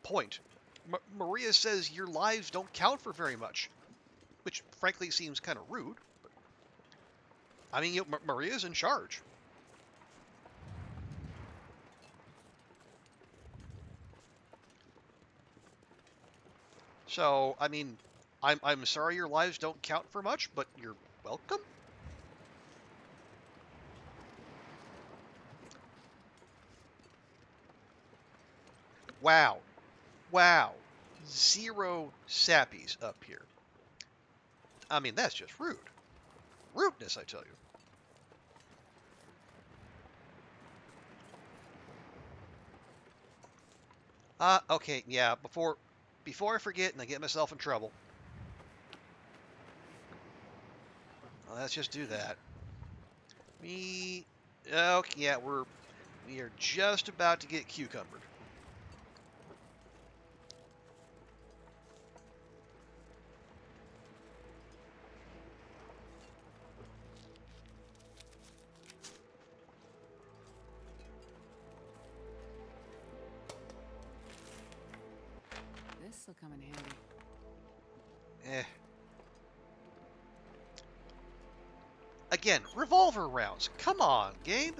Speaker 1: point. Maria says your lives don't count for very much, which frankly seems kind of rude. But, I mean, Maria's in charge. So, I mean, I'm sorry your lives don't count for much, but you're welcome. Wow. Wow. 0 sappies up here. I mean, that's just rude. Rudeness, I tell you. Okay, yeah, before I forget and I get myself in trouble. Well, let's just do that. Okay, yeah, we are just about to get cucumbered.
Speaker 4: This'll come in handy.
Speaker 1: Eh. Again, revolver rounds. Come on, game.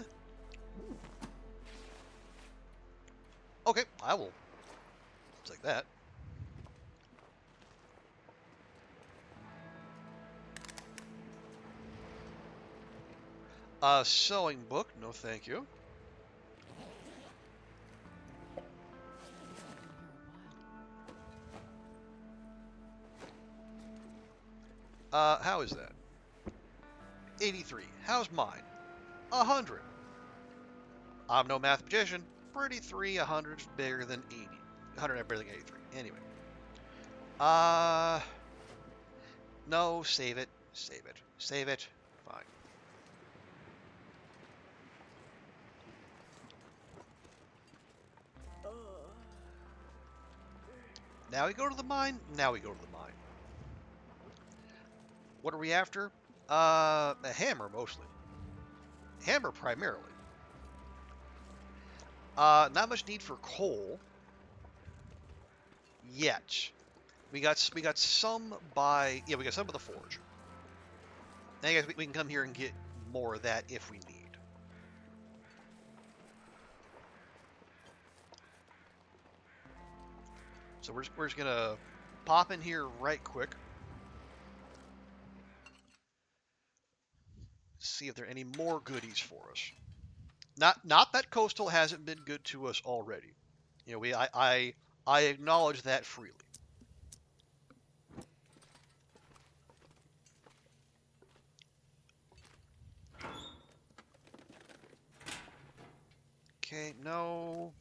Speaker 1: Okay, I will take that. Sewing book. No, thank you. How is that? 83. How's mine? 100. I'm no mathematician. Pretty 100 is bigger than 80. 100 is bigger than 83. Anyway. No, save it. Save it. Save it. Fine. Now we go to the mine. Now we go to the mine. What are we after? A hammer, mostly. Hammer, primarily. Not much need for coal. Yet. We got some by... Yeah, we got some of the forge. And I guess we can come here and get more of that if we need. So we're just gonna pop in here right quick. See if there are any more goodies for us. Not that Coastal hasn't been good to us already. You know, I acknowledge that freely. Okay, no.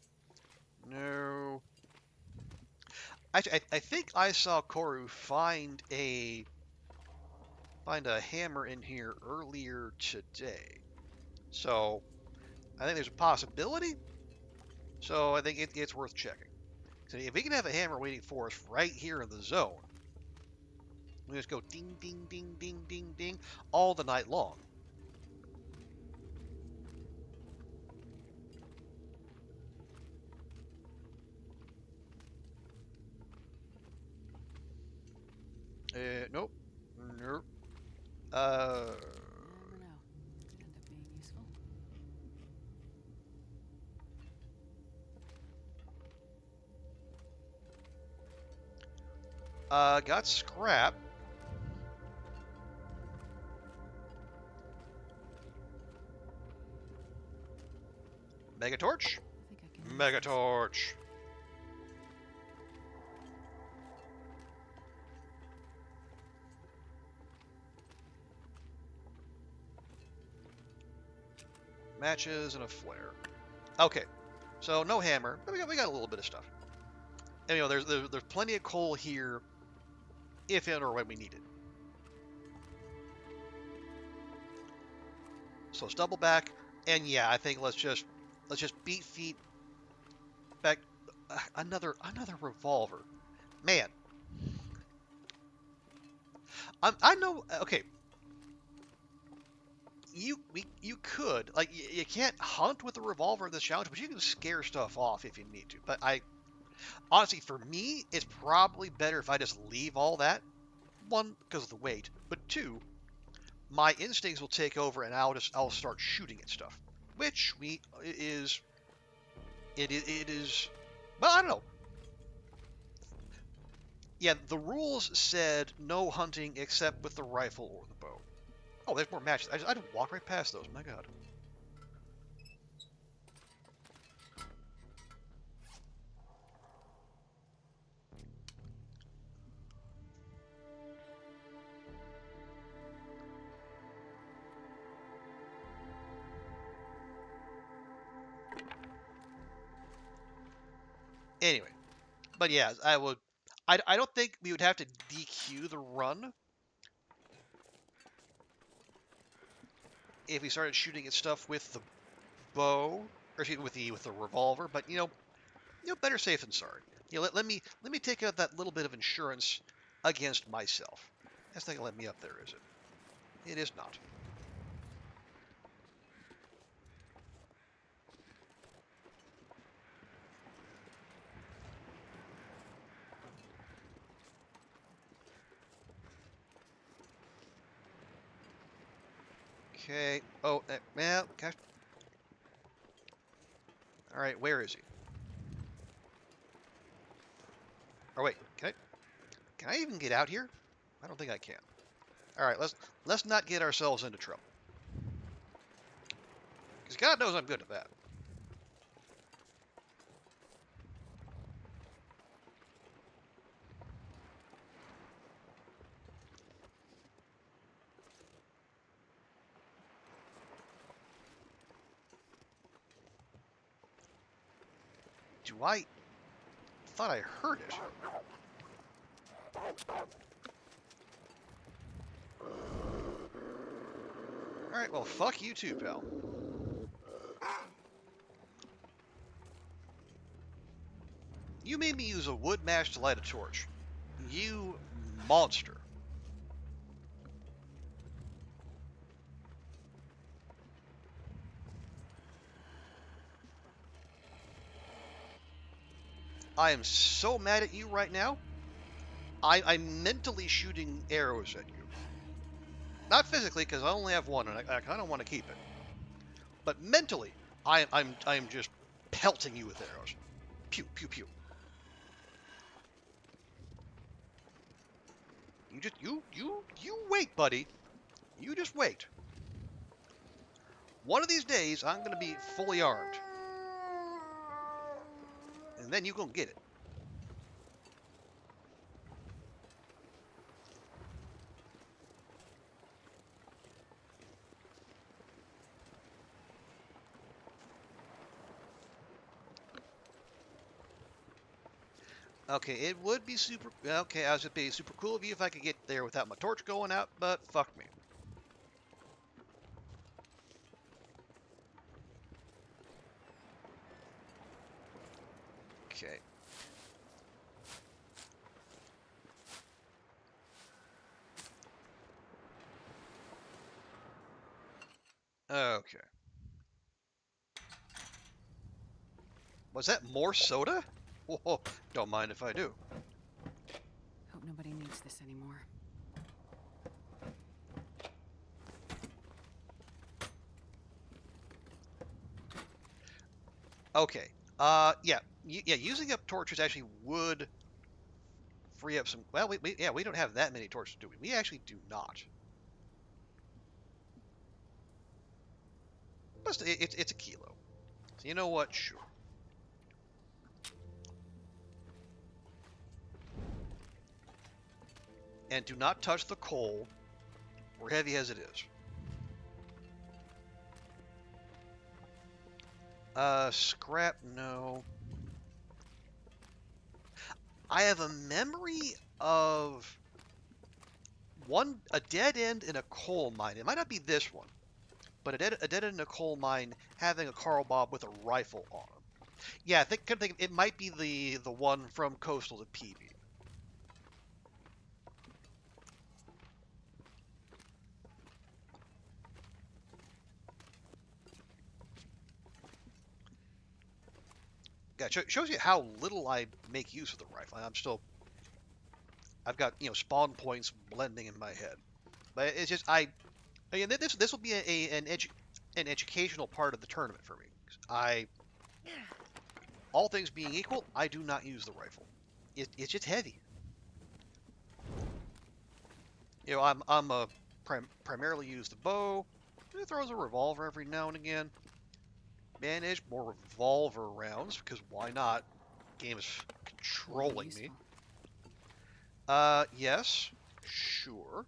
Speaker 1: Actually, I think I saw Koru find a hammer in here earlier today. So I think there's a possibility. So I think it's worth checking. So if we can have a hammer waiting for us right here in the zone, we just go ding, ding, ding, ding, ding, ding all the night long. Nope. Nope.
Speaker 4: Never know. Could end up being useful.
Speaker 1: Got scrap. Mega torch.
Speaker 4: I think I can use
Speaker 1: Mega
Speaker 4: this.
Speaker 1: torch. Matches and a flare. Okay, so no hammer, but we got a little bit of stuff. And, there's plenty of coal here, if and or when we need it. So let's double back, and yeah, I think let's just beat feet back. Another revolver, man. I know. Okay, you could like you can't hunt with a revolver in this challenge, but you can scare stuff off if you need to. But I honestly, for me, it's probably better if I just leave all that. One, because of the weight, but two, my instincts will take over and I'll start shooting at stuff, which it is. Well, I don't know. Yeah, the rules said no hunting except with the rifle or the bow. Oh, there's more matches. I just walk right past those. My God. Anyway, but yeah, I would. I don't think we would have to DQ the run if we started shooting at stuff with the bow, or excuse me, with the revolver. But better safe than sorry. Let me take out that little bit of insurance against myself. That's not gonna let me up there, is it? It is not. Okay. Oh, well, gosh. All right, where is he? Oh wait, can I even get out here? I don't think I can. All right, let's not get ourselves into trouble. Because God knows I'm good at that. I thought I heard it. All right, well, fuck you too, pal. You made me use a wood match to light a torch. You monster. I am so mad at you right now. I'm mentally shooting arrows at you. Not physically, because I only have one, and I kind of want to keep it. But mentally, I'm just pelting you with arrows. Pew pew pew. You wait, buddy. You just wait. One of these days, I'm gonna be fully armed, and then you gonna get it. Okay, it would be super. Okay, I was gonna be super cool of you if I could get there without my torch going out, but fuck me. Okay. Okay. Was that more soda? Whoa, don't mind if I do.
Speaker 4: Hope nobody needs this anymore.
Speaker 1: Okay. Yeah. Yeah. Using up torches actually would free up some. Well, we don't have that many torches, do we? We actually do not. But it's a kilo. So you know what? Sure. And do not touch the coal, or heavy as it is. Scrap, no. I have a memory of a dead end in a coal mine. It might not be this one, but a dead end in a coal mine having a Carl Bob with a rifle on him. Yeah, could think it might be the one from Coastal to PB. Yeah, shows you how little I make use of the rifle. I've got spawn points blending in my head, but it's just again this will be an educational part of the tournament for me. All things being equal, I do not use the rifle. It's just heavy. I'm a primarily use the bow. It throws a revolver every now and again. Manage more revolver rounds because why not? Game is controlling me. Yes, sure.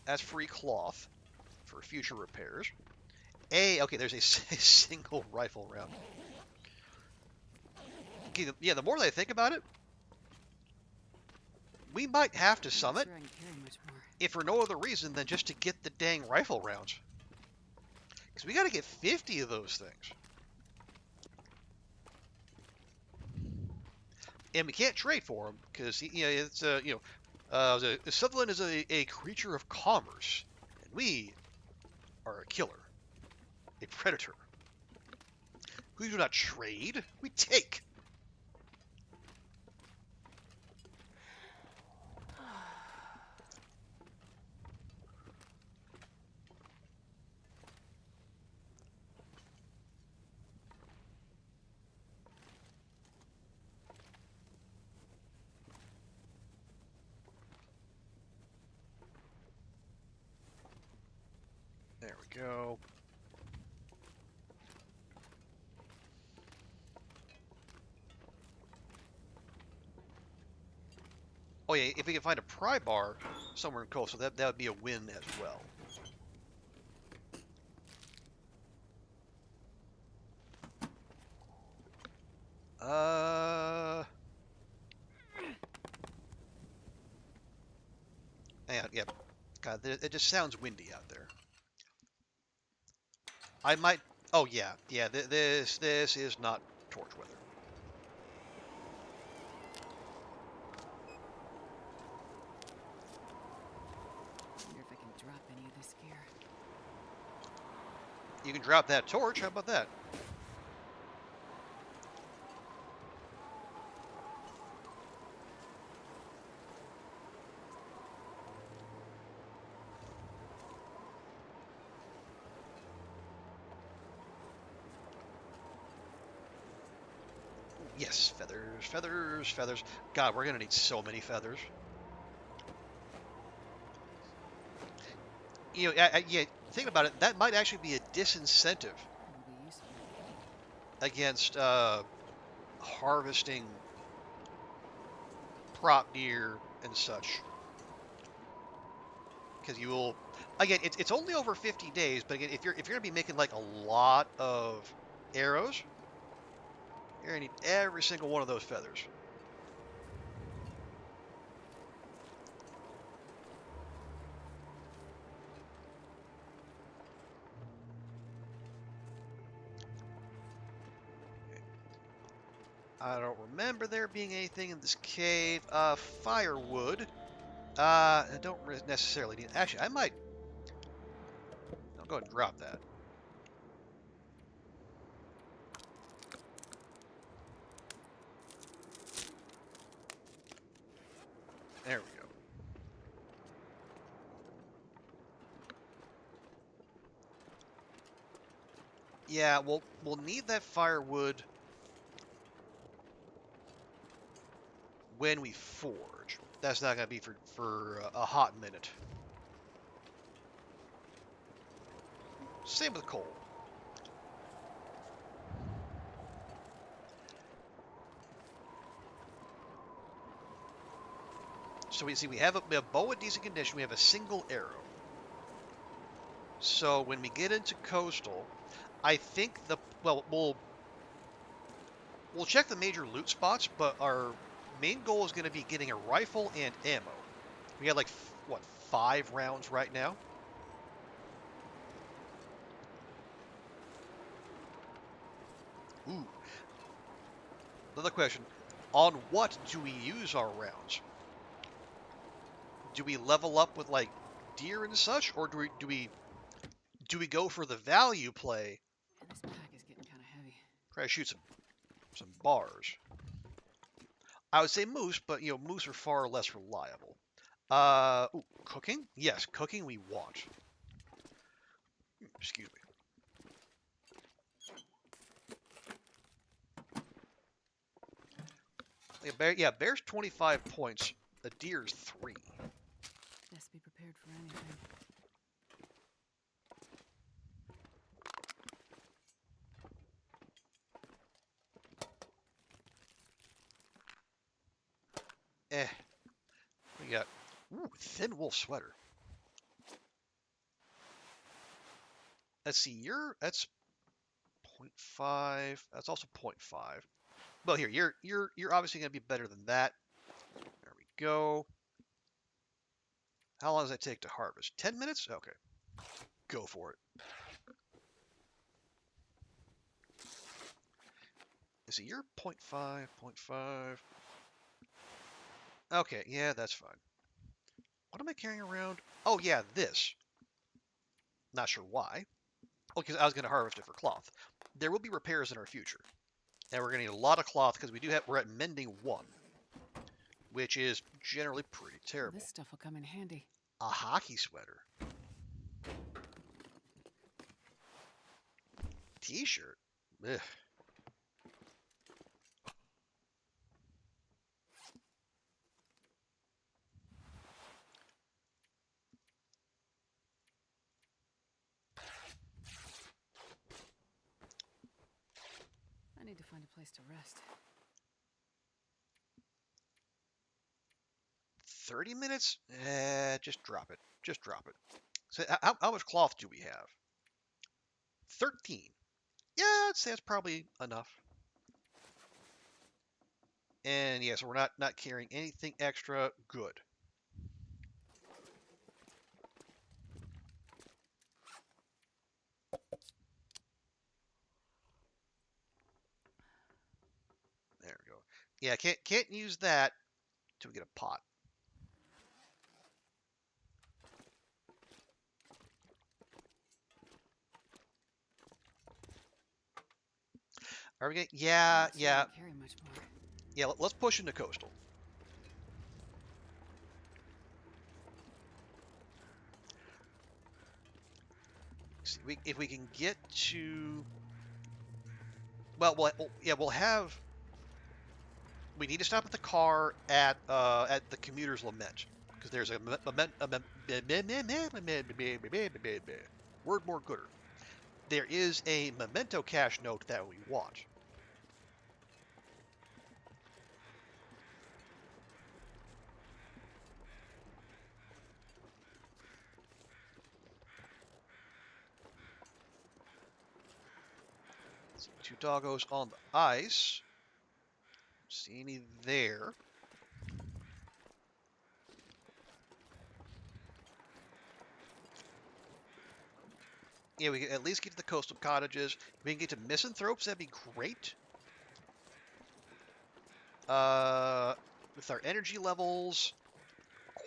Speaker 1: That's free cloth for future repairs. Okay, there's a single rifle round. Okay, yeah, the more that I think about it, we might have to summit, if for no other reason than just to get the dang rifle rounds. Because we got to get 50 of those things. And we can't trade for them because it's Sutherland is a creature of commerce, and we are a killer, a predator. We do not trade; we take. There we go. Oh yeah, if we can find a pry bar somewhere in coastal, that would be a win as well. Yeah. God, it just sounds windy out there. I might. Oh yeah. This is not torch weather.
Speaker 4: Wonder if I can drop any of this gear.
Speaker 1: You can drop that torch. How about that? Yes, feathers, feathers, feathers. God, we're gonna need so many feathers. Yeah, think about it. That might actually be a disincentive
Speaker 4: Will be useful.
Speaker 1: against harvesting prop deer and such. Because you will, again, it's only over 50 days, but again, if you're gonna be making like a lot of arrows, you're gonna need every single one of those feathers. I don't remember there being anything in this cave. Firewood. I don't necessarily need. Actually, I might. I'll go ahead and drop that. There we go. Yeah, we'll need that firewood when we forge. That's not going to be for a hot minute. Same with coal. So we have a bow in decent condition. We have a single arrow. So when we get into coastal, I think we'll check the major loot spots, but our main goal is going to be getting a rifle and ammo. We got like what 5 rounds right now. Ooh. Another question: on what do we use our rounds? Do we level up with like deer and such, or do we go for the value play?
Speaker 4: And this pack is getting kind of heavy.
Speaker 1: Try to shoot some bars. I would say moose, but moose are far less reliable. Ooh, cooking? Yes, cooking we want. Excuse me. Bear's 25 points. A deer's 3.
Speaker 4: Best be prepared for anything.
Speaker 1: Eh. We got thin wool sweater. Let's see, that's 0.5. That's also 0.5. Well, here you're obviously gonna be better than that. There we go. How long does that take to harvest? 10 minutes? Okay. Go for it. Let's see, you're 0.5, 0.5. Okay, yeah, that's fine. What am I carrying around? Oh, yeah, this. Not sure why. Oh, because I was going to harvest it for cloth. There will be repairs in our future. And we're going to need a lot of cloth because we're at mending 1. Which is generally pretty
Speaker 4: Well,
Speaker 1: terrible.
Speaker 4: this stuff will come in handy.
Speaker 1: A hockey sweater. T-shirt. Ugh.
Speaker 4: I need to find a place to rest.
Speaker 1: 30 minutes? Just drop it. Just drop it. So how much cloth do we have? 13. Yeah, I'd say that's probably enough. And yeah, so we're not carrying anything extra. Good. There we go. Yeah, can't use that till we get a pot. Are we getting? Yeah,
Speaker 4: Not sure I
Speaker 1: yeah,
Speaker 4: can carry much more.
Speaker 1: yeah. Let's push into coastal. See, if we can get to, yeah, we'll have. We need to stop at the car at the commuter's lament because there's a word more gooder. There is a memento cash note that we want. Let's see, 2 doggos on the ice. See any there? Yeah, we can at least get to the coastal cottages. If we can get to misanthropes, that'd be great. With our energy levels,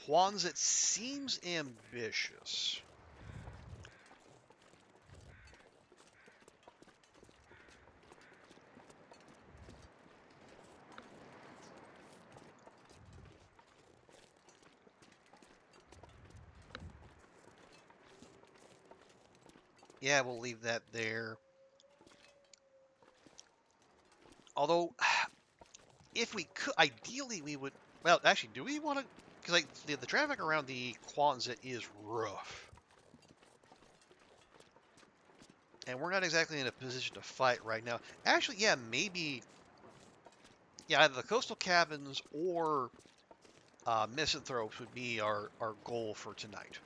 Speaker 1: Quonset seems ambitious. Yeah, we'll leave that there. Although, if we could, ideally we would. Well, actually, do we want to? Because like the traffic around the Quonset is rough, and we're not exactly in a position to fight right now. Actually, yeah, maybe. Yeah, either the coastal cabins or misanthropes would be our goal for tonight.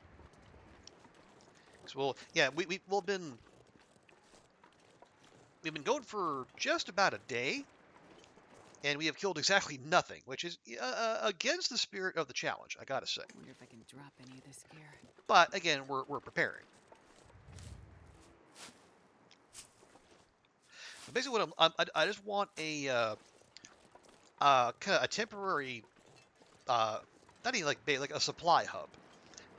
Speaker 1: So yeah, we've been going for just about a day, and we have killed exactly nothing, which is against the spirit of the challenge, I gotta say.
Speaker 4: Wonder if I can drop any of this gear.
Speaker 1: But again, we're preparing. But basically, I just want a kind of a temporary, uh, not even like a supply hub,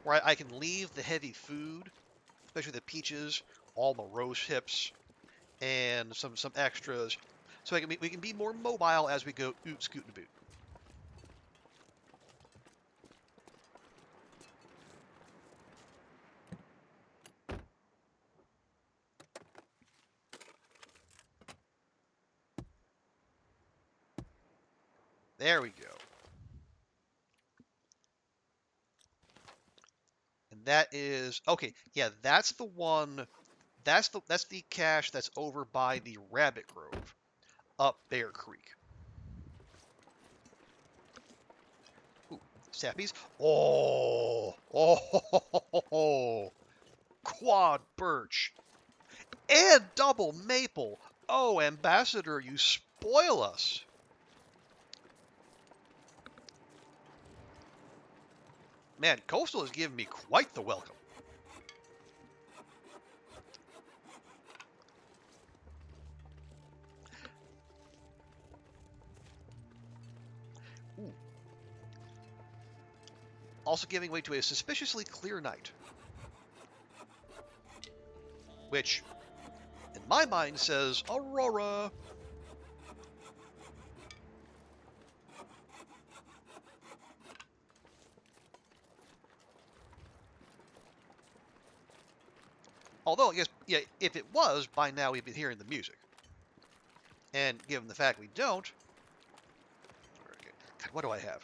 Speaker 1: where I can leave the heavy food, especially the peaches, all the rose hips, and some extras, so we can be more mobile as we go oot scoot and boot. There we go. And that is okay. Yeah, that's the one. That's the cache that's over by the Rabbit Grove, up Bear Creek. Ooh, sappies. Oh, quad birch and double maple. Oh, Ambassador, you spoil us. Man, Coastal has given me quite the welcome. Ooh. Also giving way to a suspiciously clear night, which, in my mind, says Aurora. Although, I guess, yeah, if it was, by now we'd be hearing the music. And given the fact we don't, God, what do I have?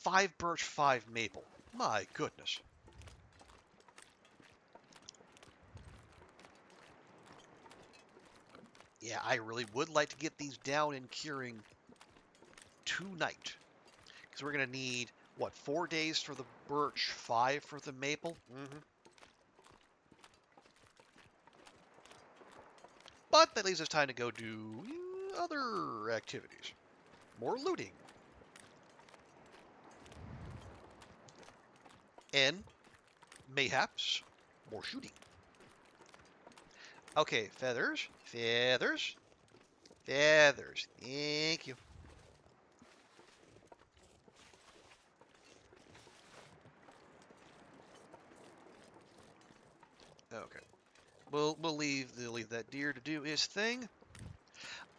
Speaker 1: 5 birch, 5 maple. My goodness. Yeah, I really would like to get these down and curing tonight. Because we're going to need, what, 4 days for the birch, 5 for the maple? But that leaves us time to go do other activities. More looting. And, mayhaps, more shooting. Okay, feathers, feathers, feathers. Thank you. Okay. We'll leave that deer to do his thing.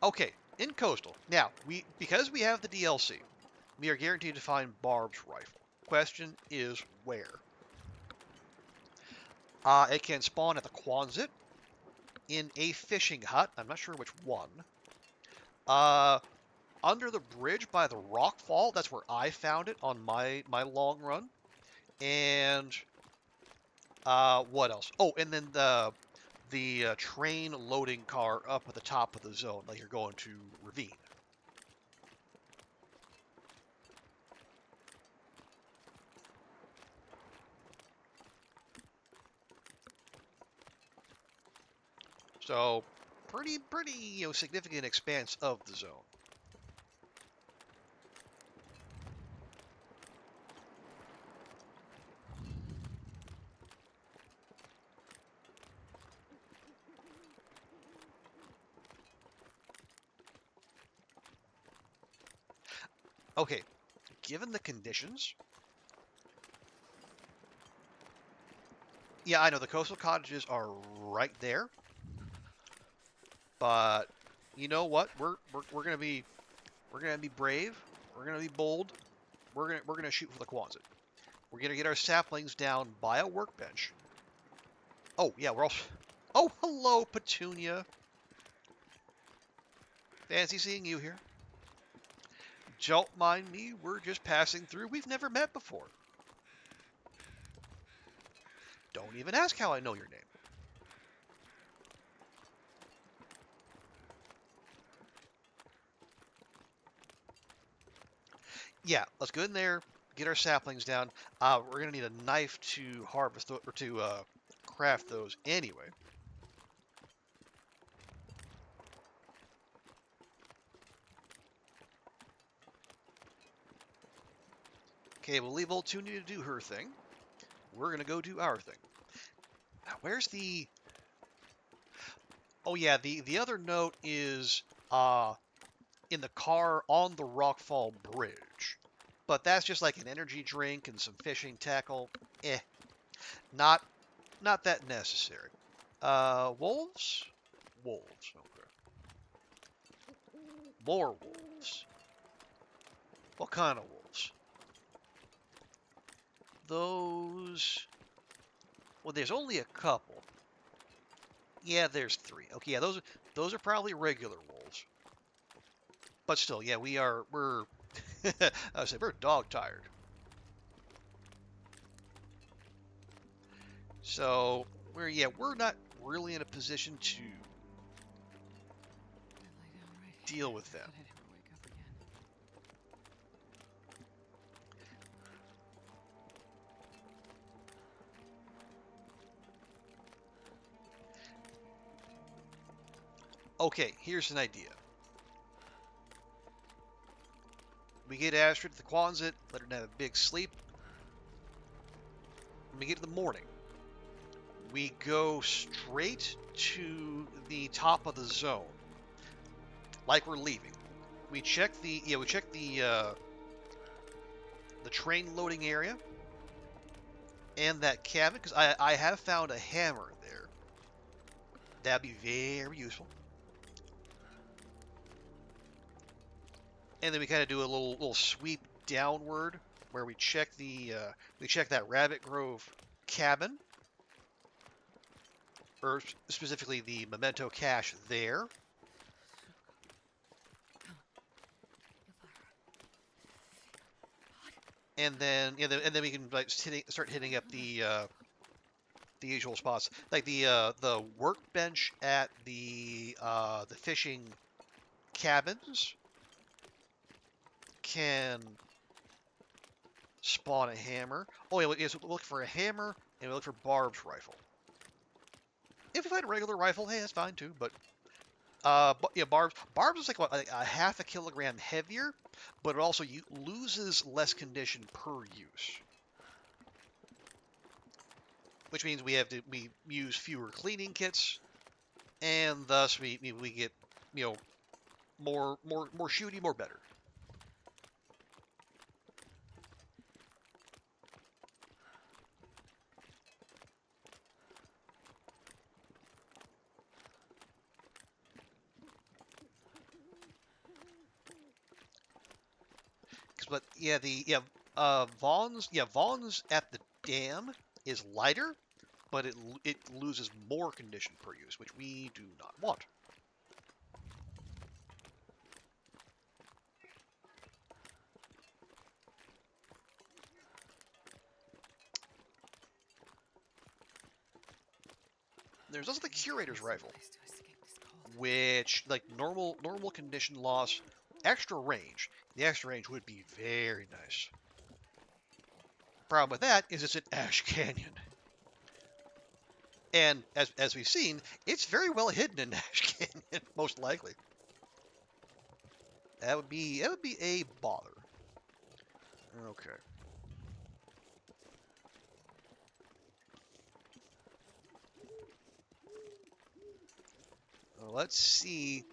Speaker 1: Okay, in coastal. Now, because we have the DLC, we are guaranteed to find Barb's rifle. Question is where? It can spawn at the Quonset, in a fishing hut. I'm not sure which one. Uh, Under the bridge by the rock fall. That's where I found it on my long run. And what else? Oh, and then the train loading car up at the top of the zone, like you're going to Ravine. So, pretty significant expanse of the zone. Okay, given the conditions, yeah, I know the coastal cottages are right there, but you know what? We're gonna be brave. We're gonna be bold. We're gonna shoot for the Quonset. We're gonna get our saplings down by a workbench. Oh yeah, we're also. Oh, hello, Petunia. Fancy seeing you here. Don't mind me, we're just passing through. We've never met before. Don't even ask how I know your name. Yeah, let's go in there, get our saplings down. We're gonna need a knife to harvest or to craft those anyway. Okay, we'll leave old Toonie to do her thing. We're gonna go do our thing. Now, where's the? Oh yeah, the other note is in the car on the Rockfall Bridge. But that's just like an energy drink and some fishing tackle. Not not that necessary. Wolves? Wolves, okay. More wolves. What kind of wolves? Those... Well, there's only a couple. Yeah, there's 3. Okay, yeah, those are probably regular wolves. But still, yeah, we're I said we're dog tired. So we're not really in a position to
Speaker 4: I lay down right here.
Speaker 1: deal with them.
Speaker 4: But I never wake up again.
Speaker 1: Okay, here's an idea. We get Astrid to the Quonset, let her have a big sleep. When we get to the morning, we go straight to the top of the zone, like we're leaving. We check the train loading area and that cabin because I have found a hammer there. That'd be very useful. And then we kind of do a little sweep downward where we check that Rabbit Grove cabin, or specifically the memento cache there. And then we can like start hitting up the usual spots, like the workbench at the fishing cabins can spawn a hammer. Oh yeah, so we'll look for a hammer and we look for Barb's rifle. If we find a regular rifle, hey, that's fine too. But yeah, Barb's is like what, like a half a kilogram heavier, but it also loses less condition per use, which means we use fewer cleaning kits, and thus we get more shooty, more better. But Vaughn's at the dam is lighter, but it loses more condition per use, which we do not want. There's also the Curator's rifle,
Speaker 4: Place to escape this cold.
Speaker 1: which like normal condition loss, extra range. The extra range would be very nice. Problem with that is it's an Ash Canyon. And as we've seen, it's very well hidden in Ash Canyon, most likely. That would be a bother. Okay. Well, let's see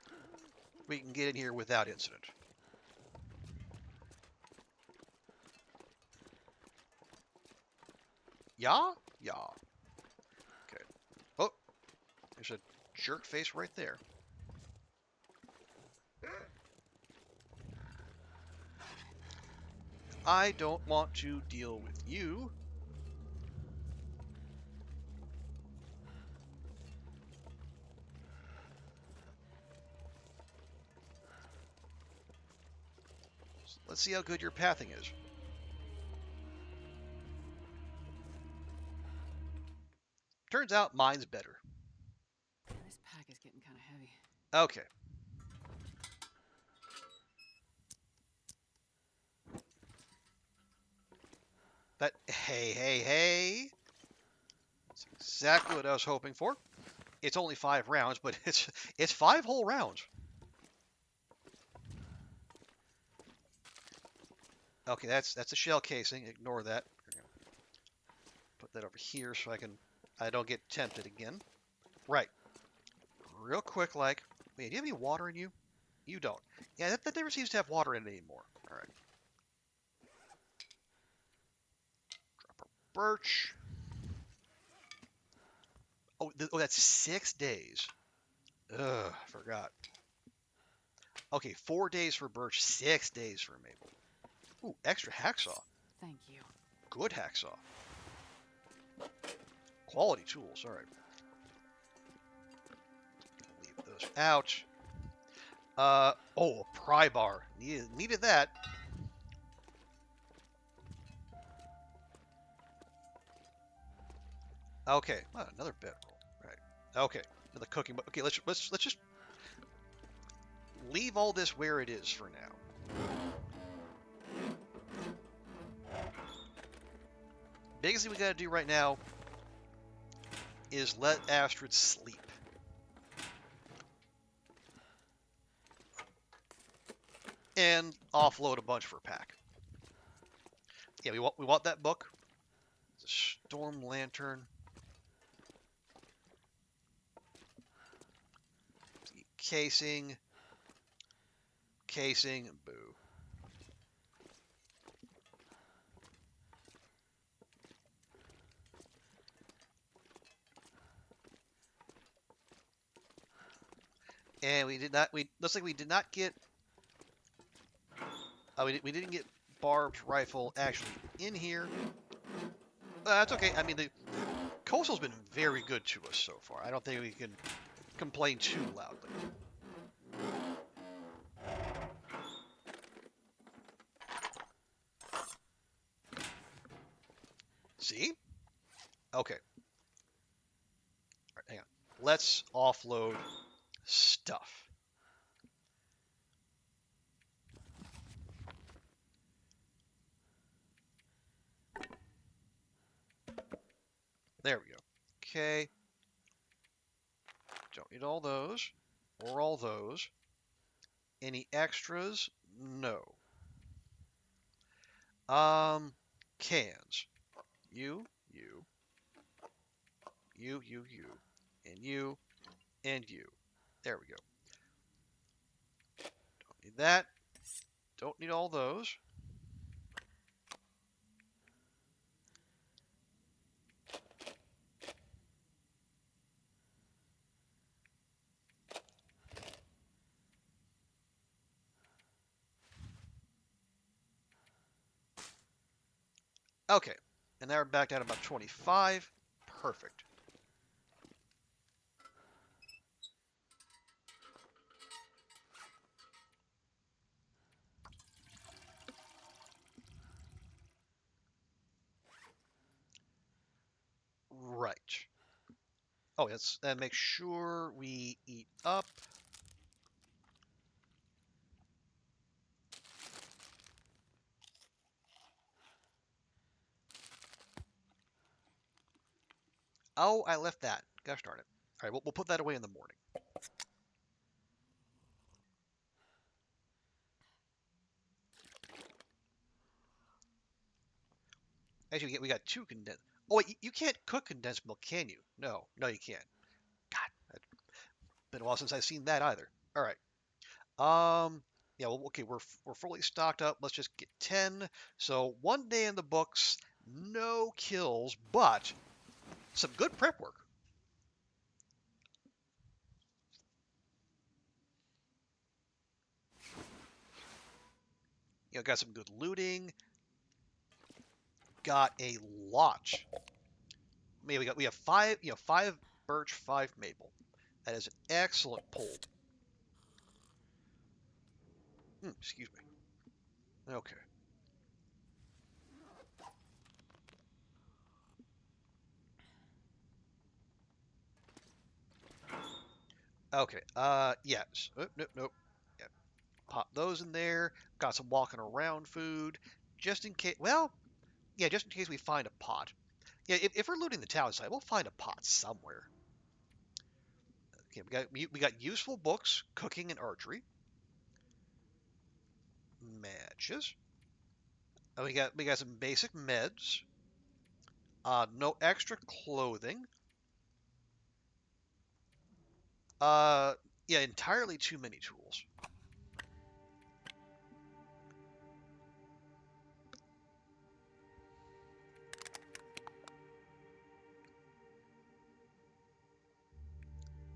Speaker 1: if we can get in here without incident. Yeah? Yeah. Okay. Oh, there's a jerk face right there. I don't want to deal with you. Let's see how good your pathing is. Turns out mine's better.
Speaker 4: This pack is getting kind of heavy.
Speaker 1: Okay. Hey. That's exactly what I was hoping for. It's only 5 rounds, but it's 5 whole rounds. Okay, that's a shell casing. Ignore that. Put that over here so I don't get tempted again. Right. Real quick, like, wait, do you have any water in you? You don't. Yeah, that never seems to have water in it anymore. All right. Drop our birch. Oh, that's 6 days. Ugh, forgot. Okay, 4 days for birch, 6 days for maple. Ooh, extra hacksaw.
Speaker 4: Thank you.
Speaker 1: Good hacksaw. Quality tools. All right. Leave those out. Oh, a pry bar. Needed that. Okay, another bedroll. Right. Okay, another cooking. Okay, let's just leave all this where it is for now. Biggest thing we gotta do right now is let Astrid sleep. And offload a bunch for pack. Yeah, we want that book. The Storm Lantern. The casing. Boo. And we did not. We looks like we did not get. We didn't get barbed rifle actually in here. That's okay. I mean, the Coastal's been very good to us so far. I don't think we can complain too loudly. See? Okay. All right, hang on. Let's offload stuff. There we go. Okay. Don't need all those. Or all those. Any extras? No. Cans. You, and you. There we go. Don't need that. Don't need all those. Okay. And now we're back down to about 25. Perfect. Right. Oh, let's make sure we eat up. Oh, I left that. Gosh darn it. All right, we'll put that away in the morning. Actually, we got 2 condensed. Oh, wait, you can't cook condensed milk, can you? No, you can't. God, it's been a while since I've seen that either. All right. Yeah, well, okay, we're fully stocked up. Let's just get 10. So 1 day in the books, no kills, but some good prep work. Got some good looting. Got a lot. Maybe we have 5, 5 birch, 5 maple. That is an excellent pull. Excuse me. Okay. Okay. Yes. Oh, nope, nope. Yeah. Pop those in there. Got some walking around food, just in case. Well, yeah, just in case we find a pot. Yeah, if we're looting the town site, we'll find a pot somewhere. Okay, we got useful books, cooking and archery, matches. We got some basic meds. No extra clothing. Uh, yeah, entirely too many tools.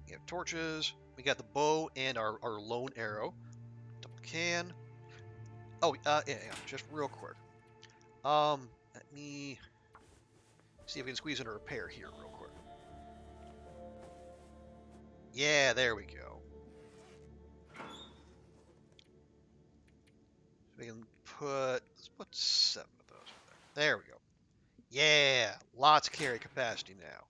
Speaker 1: We have torches. We got the bow and our lone arrow. Double can. Oh, yeah, just real quick. Let me see if we can squeeze in a repair here real quick. Yeah, there we go. We can let's put 7 of those in there. There we go. Yeah, lots of carry capacity now.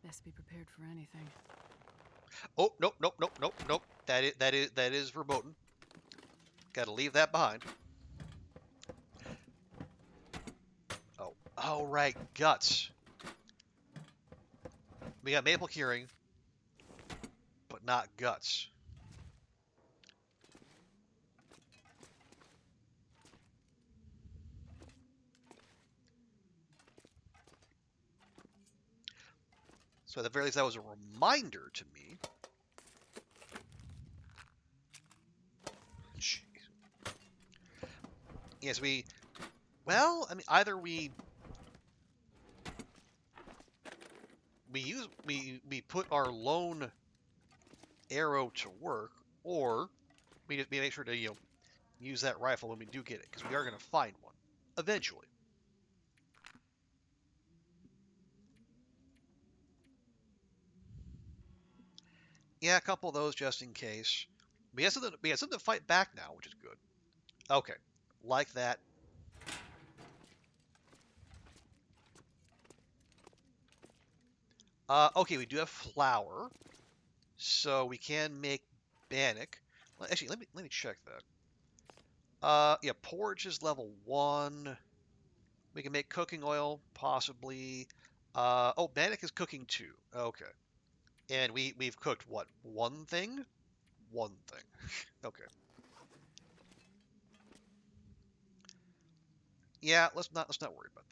Speaker 4: Best be prepared for anything.
Speaker 1: Oh, nope, nope, nope, nope, nope. That is verboten. Got to leave that behind. Oh, right, guts. We got maple curing, but not guts. So at the very least, that was a reminder to me. Jeez. Yes, well, I mean, either we put our lone arrow to work, or we make sure to use that rifle when we do get it, because we are going to find one eventually. Yeah, a couple of those just in case. We got something to fight back now, which is good. Okay, like that. Okay, we do have flour, so we can make bannock. Well, actually, let me check that. Yeah, porridge is level 1. We can make cooking oil, possibly. Oh, bannock is cooking 2. Okay. And we've cooked what? One thing? One thing. Okay. Yeah, let's not worry about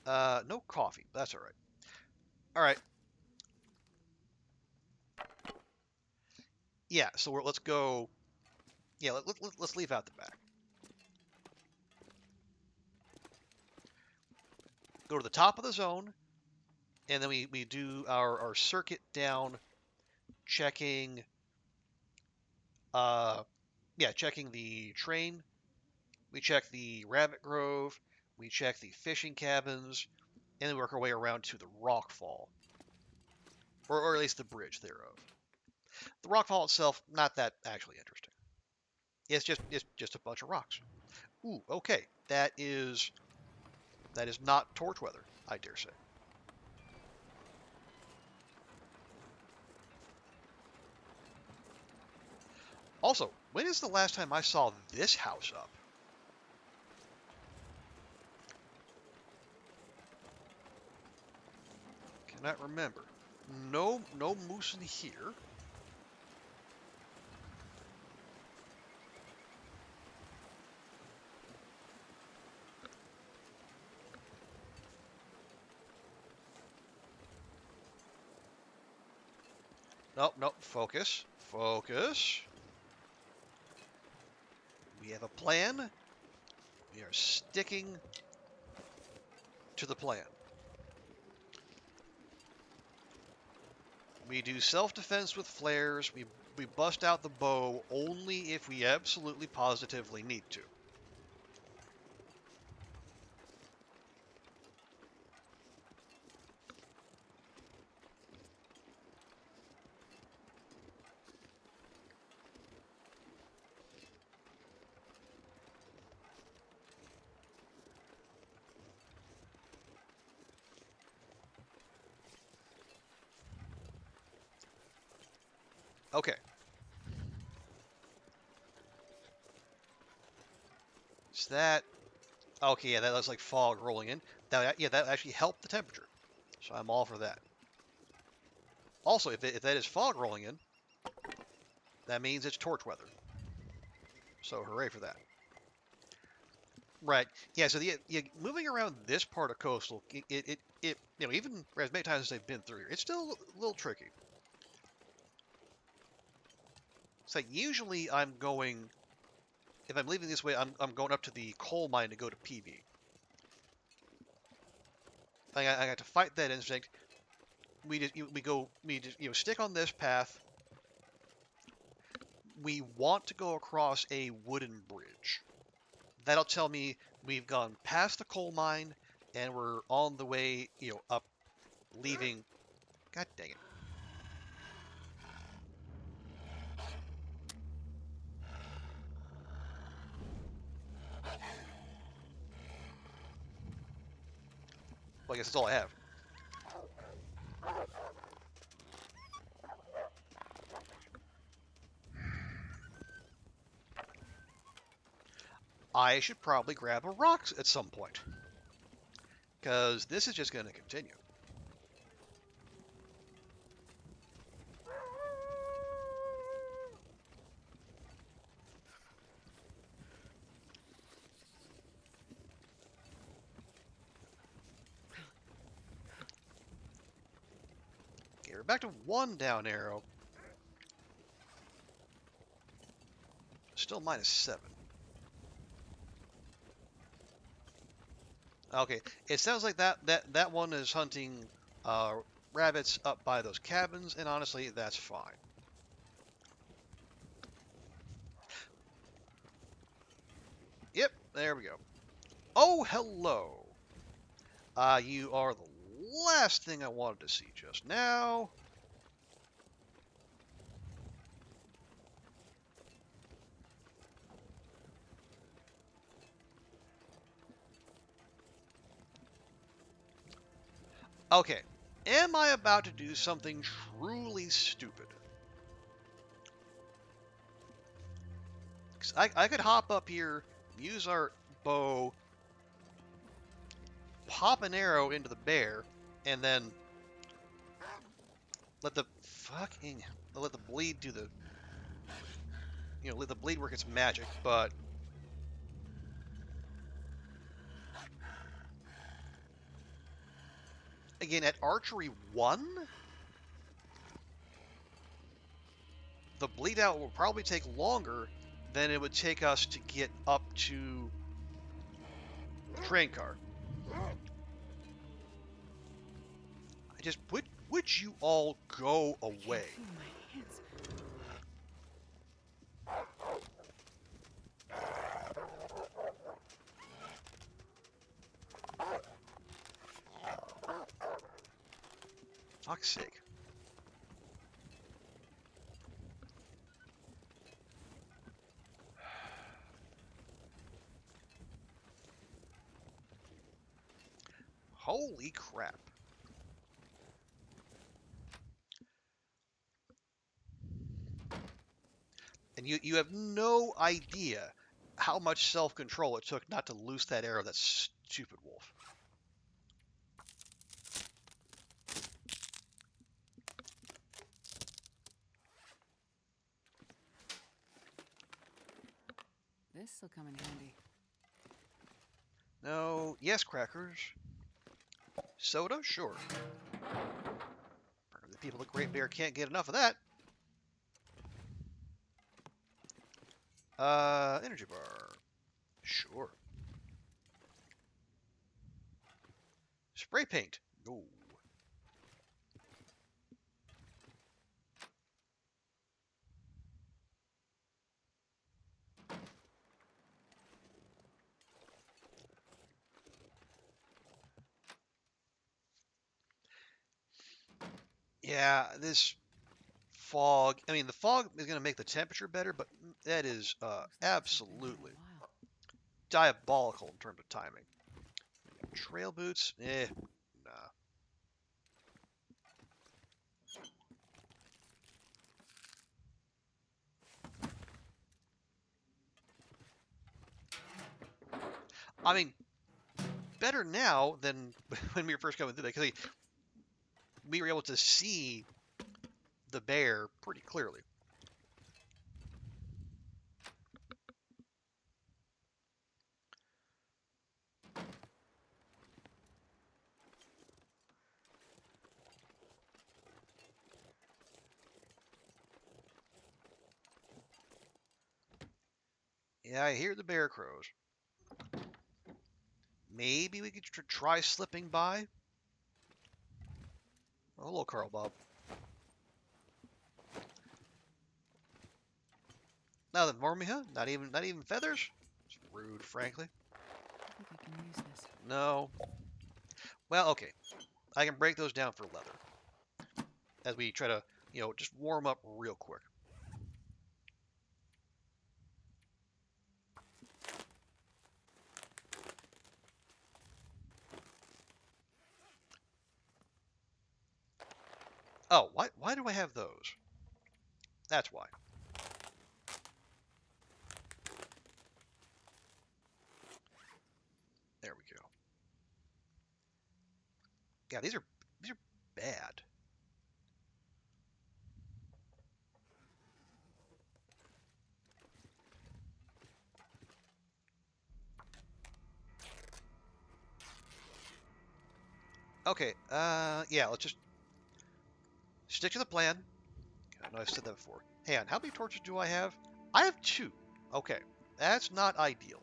Speaker 1: that. No coffee. That's all right. All right. Yeah. So let's go. Yeah. Let's leave out the back. Go to the top of the zone, and then we do our circuit down, checking. Uh, yeah, checking the train. We check the rabbit grove. We check the fishing cabins, and then work our way around to the rockfall, or at least the bridge thereof. The rockfall itself, not that actually interesting. It's just a bunch of rocks. Ooh, okay. That is not torch weather, I dare say. Also, when is the last time I saw this house up? Cannot remember. No moose in here. Nope, nope. Focus. Focus. We have a plan. We are sticking to the plan. We do self-defense with flares. We bust out the bow only if we absolutely positively need to. Okay. Is that... Okay, yeah, that looks like fog rolling in. Yeah, that actually helped the temperature. So I'm all for that. Also, if that is fog rolling in, that means it's torch weather. So hooray for that. Right. Yeah, so moving around this part of coastal, even as many times as they've been through here, it's still a little tricky. It's like usually if I'm leaving this way, I'm going up to the coal mine to go to PB. I got to fight that instinct. We just stick on this path. We want to go across a wooden bridge. That'll tell me we've gone past the coal mine and we're on the way, up, leaving. God dang it. Well, I guess that's all I have. I should probably grab a rock at some point. Because this is just going to continue. Okay, we're back to one down arrow. Still -7. Okay, it sounds like that one is hunting rabbits up by those cabins, and honestly, that's fine. Yep, there we go. Oh, hello. You are the last thing I wanted to see just now. Okay, am I about to do something truly stupid? 'Cause I could hop up here, use our bow, pop an arrow into the bear, and then let the bleed do the let the bleed work its magic. But again, at archery 1, the bleed out will probably take longer than it would take us to get up to the train car. Would you all go away?
Speaker 4: Feel my hands.
Speaker 1: Fuck's sake. Holy crap. And you have no idea how much self-control it took not to loose that arrow, that stupid wolf.
Speaker 4: This'll come in handy.
Speaker 1: No, yes, crackers. Soda? Sure. The people at Great Bear can't get enough of that. Energy bar. Sure. Spray paint. No. Yeah, this fog. I mean, the fog is going to make the temperature better, but that is
Speaker 4: Looks like it's been
Speaker 1: absolutely
Speaker 4: here a while.
Speaker 1: diabolical in terms of timing. Trail boots? Nah. I mean, better now than when we were first coming through there, because we were able to see the bear pretty clearly. Yeah, I hear the bear crows. Maybe we could try slipping by. Oh, hello, Carl Bob. Nothing for me, huh? Not even feathers? It's rude, frankly.
Speaker 4: I think I can use this.
Speaker 1: No. Well, okay. I can break those down for leather as we try to, just warm up real quick. Oh, why do I have those? That's why. There we go. Yeah, these are bad. Okay, yeah, let's just stick to the plan. I know I've said that before. Hey, on how many torches do I have? I have 2. Okay, that's not ideal.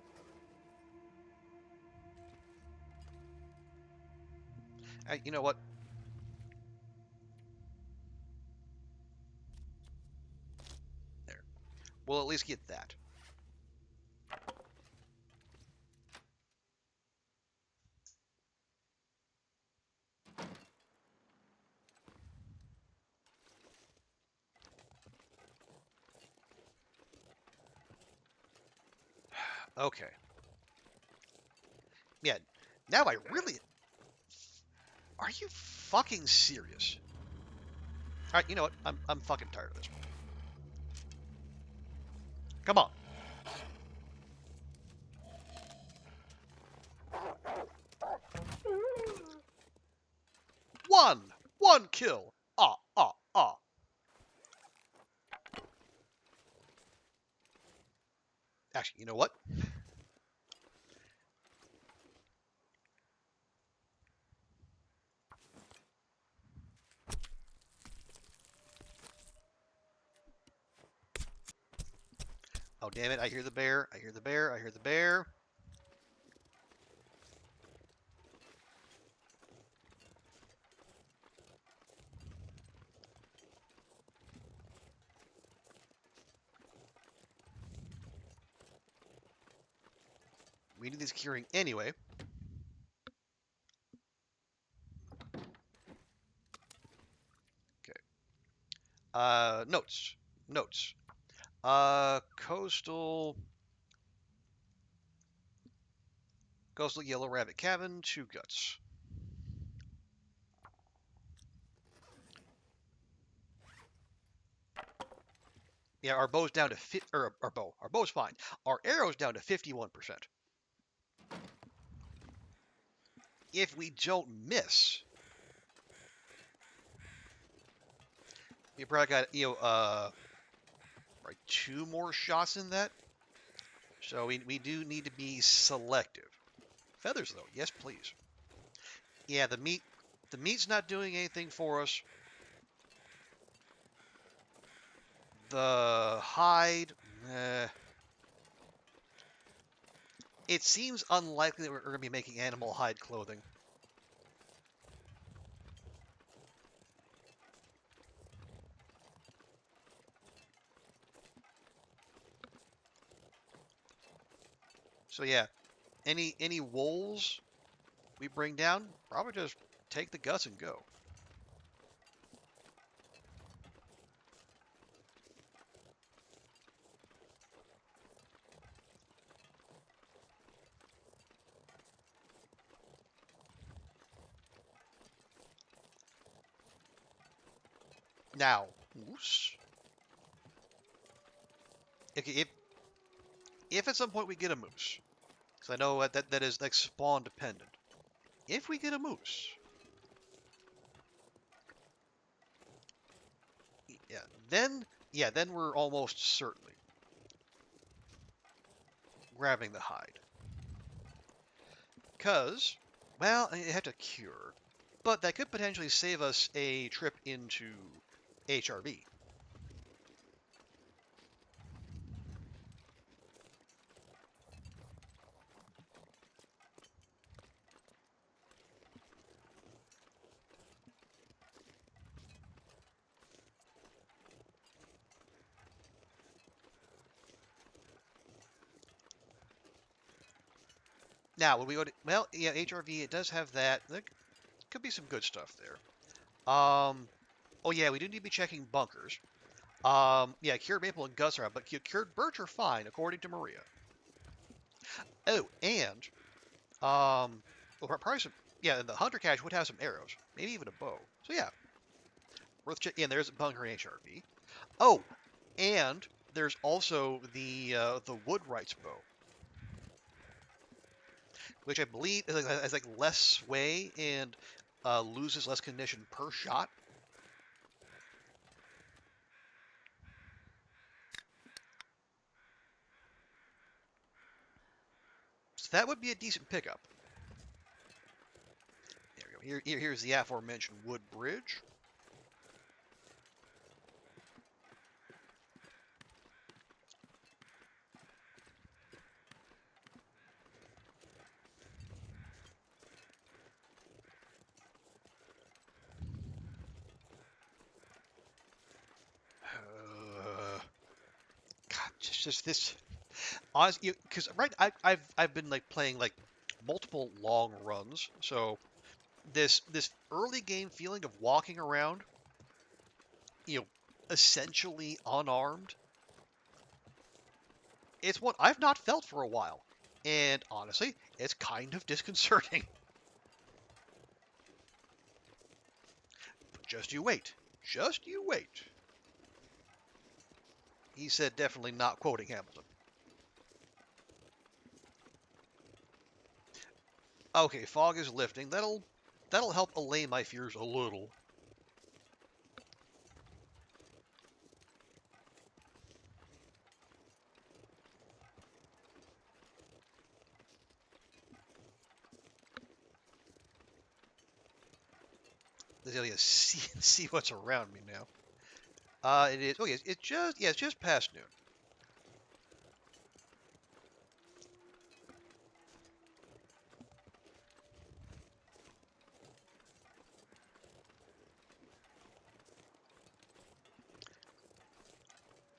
Speaker 1: You know what? There. We'll at least get that. Okay. Yeah. Now I really. Are you fucking serious? All right. You know what? I'm fucking tired of this. Come on. One kill. Ah ah ah. Actually, you know what? Oh damn it! I hear the bear. I hear the bear. I hear the bear. We need this curing anyway. Okay. Notes. Notes. Coastal Yellow Rabbit Cabin, 2 guts. Yeah, our bow's down to our bow's fine. Our arrow's down to 51%. If we don't miss, we probably got right 2 more shots in that. So we do need to be selective. Feathers though, yes please. Yeah, the meat's not doing anything for us. The hide, it seems unlikely that we're going to be making animal hide clothing. So yeah, any wolves we bring down, probably just take the guts and go. Now, moose. Okay, if at some point we get a moose, Because I know that is like spawn dependent. If we get a moose, yeah, then we're almost certainly grabbing the hide. Because, well, I have to cure, but that could potentially save us a trip into HRV. Now, when we go to, well, yeah, HRV, it does have that. There could be some good stuff there. Oh yeah, we do need to be checking bunkers. Yeah, cured maple and gus are out, but cured birch are fine, according to Maria. Oh, and, well, probably some, yeah, the hunter cache would have some arrows, maybe even a bow. So yeah, worth checking. Yeah, there's a bunker in HRV. Oh, and there's also the Woodwright's bow, which I believe has like less sway and loses less condition per shot. So that would be a decent pickup. There we go. Here's the aforementioned wood bridge. God, just this. Honestly, because right, I've been like playing like multiple long runs, so this early game feeling of walking around, you know, essentially unarmed, it's what I've not felt for a while, and honestly, it's kind of disconcerting. But just you wait, just you wait. He said, definitely not quoting Hamilton. Okay, fog is lifting. That'll help allay my fears a little. Let's see what's around me now. It is. Oh yes, it's just past noon.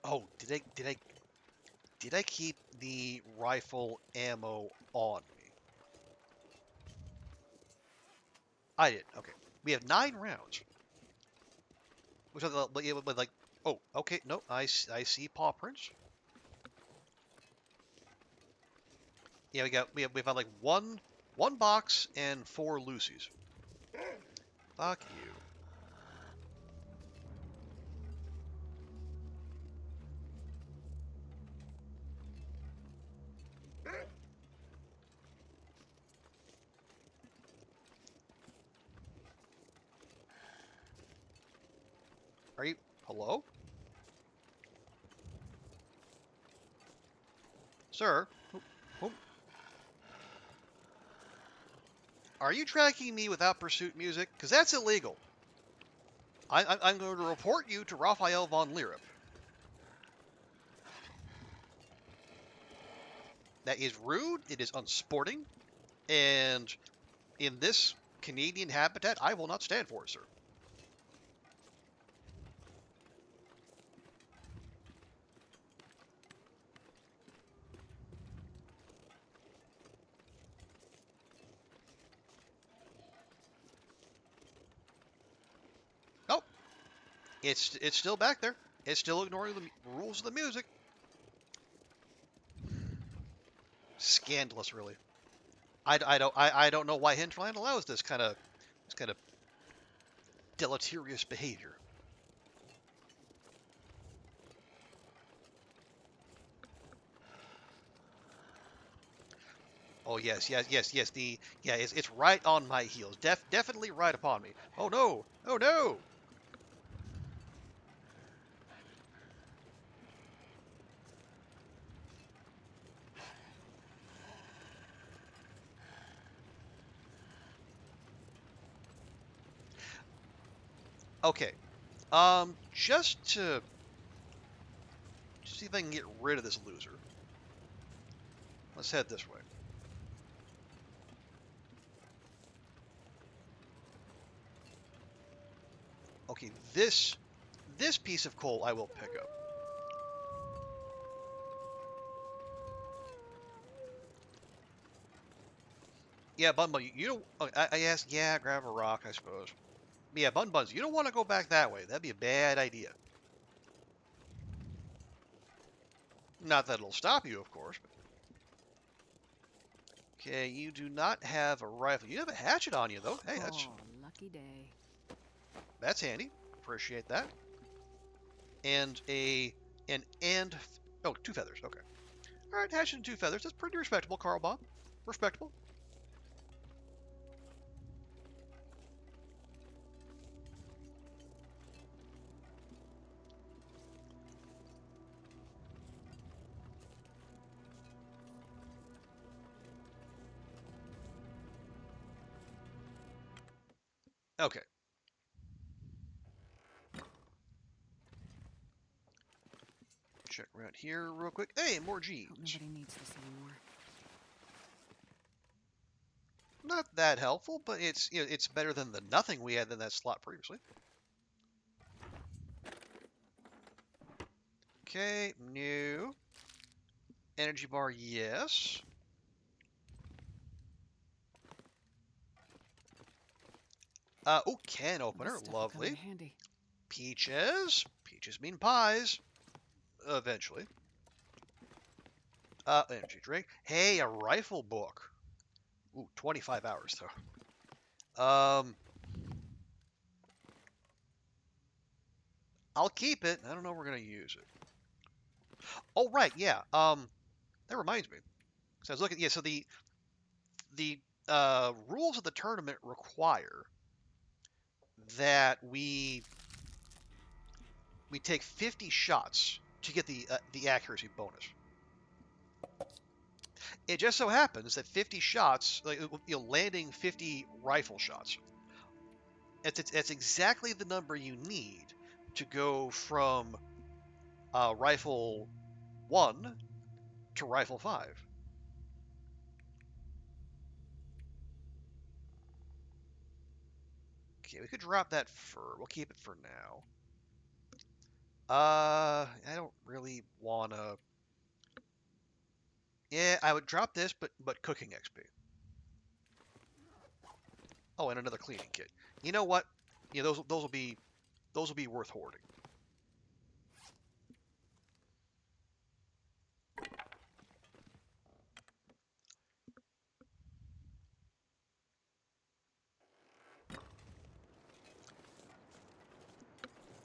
Speaker 1: Oh, did I keep the rifle ammo on me? I did. Okay, we have 9 rounds. Which are like. Oh, okay. No, I see paw prints. Yeah, we found like one box and 4 Lucy's. Fuck you. Are you? Hello, sir? Who- Are you tracking me without pursuit music? Because that's illegal. I'm going to report you to Raphael von Lierop. That is rude. It is unsporting. And in this Canadian habitat, I will not stand for it, sir. Nope. It's still back there. It's still ignoring the rules of the music. Scandalous, really. I don't know why Hinterland allows this kind of deleterious behavior. Oh yes, yes, yes, yes. It's right on my heels. Definitely right upon me. Oh no! Oh no! Okay. Just to see if I can get rid of this loser. Let's head this way. Okay, this piece of coal I will pick up. Yeah, Bun Bun, you don't. I asked. Yeah, grab a rock, I suppose. But yeah, Bun Buns, you don't want to go back that way. That'd be a bad idea. Not that it'll stop you, of course. But... Okay, you do not have a rifle. You have a hatchet on you, though. Hey,
Speaker 4: Oh, lucky day.
Speaker 1: that's handy. Appreciate that. And oh, 2 feathers. Okay. All right, hatchet and 2 feathers. That's pretty respectable, Carl Bob. Respectable. Okay. Check around here real quick. Hey, more
Speaker 4: Hope
Speaker 1: jeans.
Speaker 4: nobody needs this anymore.
Speaker 1: Not that helpful, but it's better than the nothing we had in that slot previously. Okay, new. Energy bar, yes. Oh, can
Speaker 4: This
Speaker 1: opener,
Speaker 4: stuff will come in
Speaker 1: lovely.
Speaker 4: handy.
Speaker 1: Peaches. Peaches mean pies. Eventually. Energy drink. Hey, a rifle book. Ooh, 25 hours though. I'll keep it. I don't know if we're gonna use it. Oh, right, yeah. That reminds me. So I was looking. Yeah, so the rules of the tournament require that we take 50 shots to get the accuracy bonus. It just so happens that 50 shots, like landing 50 rifle shots, that's exactly the number you need to go from rifle 1 to rifle 5. Okay, we could drop that fur. We'll keep it for now. I don't really wanna. Yeah, I would drop this, but cooking XP. Oh, and another cleaning kit. You know what? Yeah, those will be worth hoarding.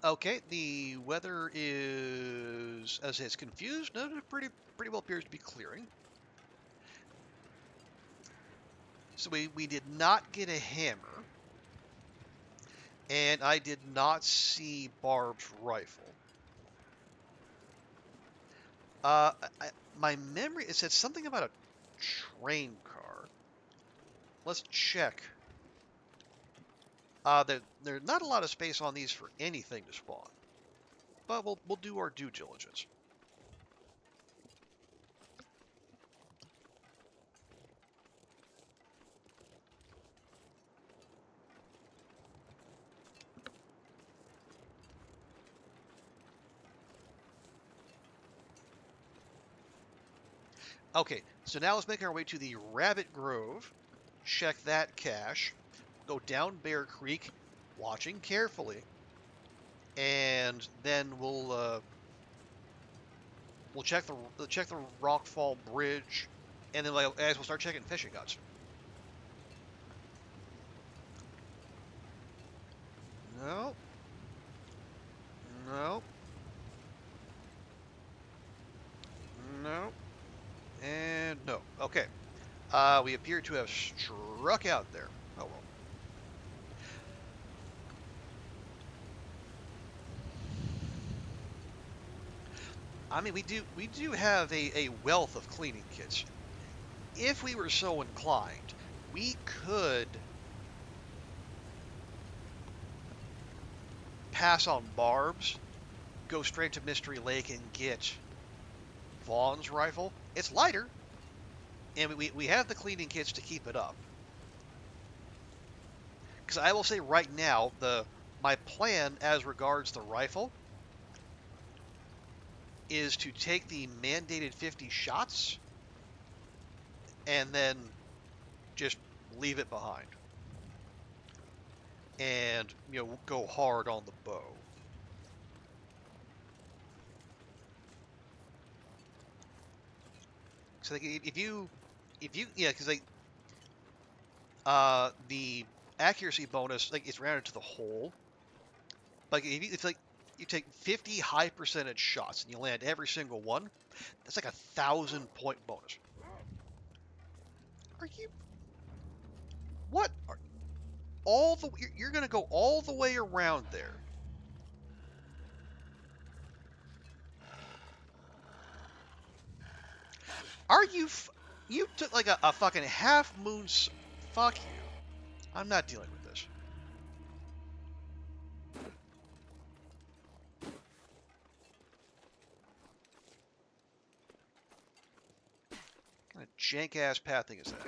Speaker 1: Okay, the weather is, as it's confused. No, it pretty well appears to be clearing. So we did not get a hammer, and I did not see Barb's rifle. Uh, I, my memory, it said something about a train car. Let's check. There's not a lot of space on these for anything to spawn, but we'll do our due diligence. Okay, so now let's make our way to the Rabbit Grove. Check that cache. Go down Bear Creek, watching carefully, and then we'll check the Rockfall Bridge, and then as we'll start checking fishing huts. No, no, no, and no. Okay. We appear to have struck out there. Oh well. I mean, we do have a wealth of cleaning kits. If we were so inclined, we could pass on Barb's, go straight to Mystery Lake and get Vaughn's rifle. It's lighter, and we have the cleaning kits to keep it up. Because I will say right now, my plan as regards the rifle is to take the mandated 50 shots and then just leave it behind. And, go hard on the bow. So yeah, because the accuracy bonus, it's rounded to the whole. Like, it's like you take 50 high percentage shots and you land every single one, that's like 1,000-point bonus. Are you, what? You're gonna go all the way around there. Are you took like a fucking half moon, fuck you. I'm not dealing with this. What kind of jank ass pathing is that?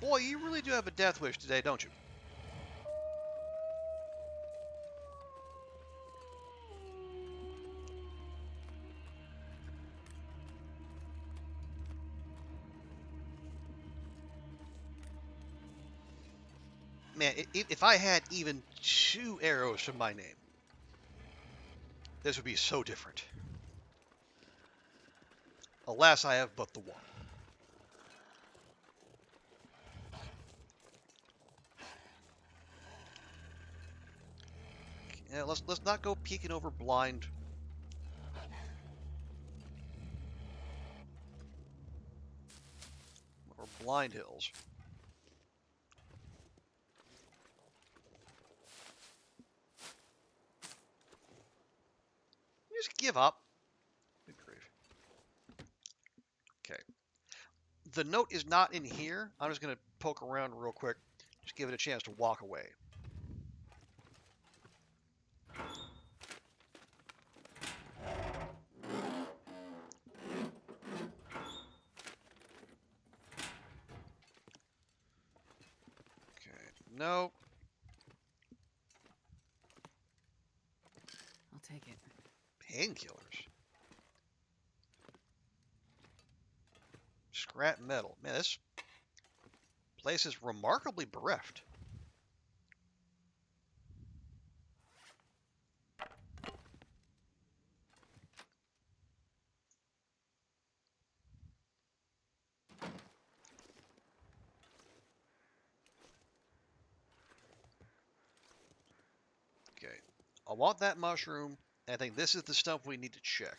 Speaker 1: Boy, you really do have a death wish today, don't you? Man, if I had even 2 arrows to my name, this would be so different. Alas, I have but the one. Yeah, let's not go peeking over blind. Or blind hills. Just give up. Good grief. Okay. The note is not in here. I'm just going to poke around real quick. Just give it a chance to walk away. Okay. No.
Speaker 4: I'll take it.
Speaker 1: Painkillers. Scrap metal. Man, this place is remarkably bereft. Okay. I want that mushroom. And I think this is the stuff we need to check.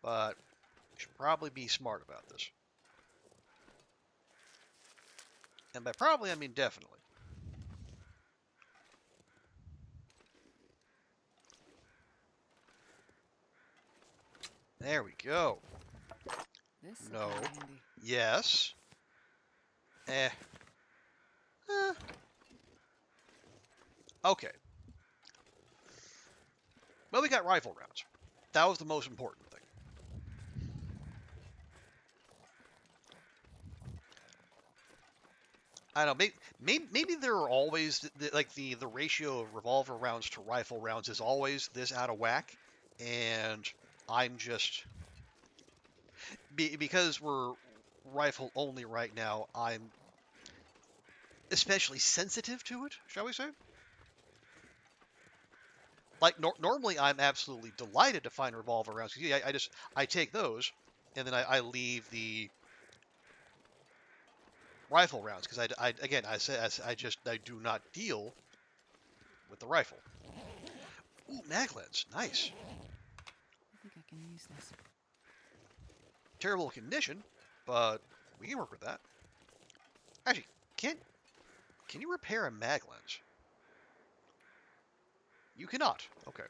Speaker 1: But we should probably be smart about this. And by probably, I mean definitely. There we go.
Speaker 4: This will
Speaker 1: No.
Speaker 4: come in handy.
Speaker 1: Yes. Eh. Eh. Okay. Well, we got rifle rounds. That was the most important thing. I don't know. Maybe there are always the ratio of revolver rounds to rifle rounds is always this out of whack, and I'm just because we're rifle only right now. I'm especially sensitive to it, shall we say? Like normally, I'm absolutely delighted to find revolver rounds. Yeah, I take those, and then I leave the rifle rounds because I again I say I do not deal with the rifle. Ooh, mag lens. Nice.
Speaker 4: I think I can use this.
Speaker 1: Terrible condition, but we can work with that. Actually, can you repair a mag lens? You cannot. Okay.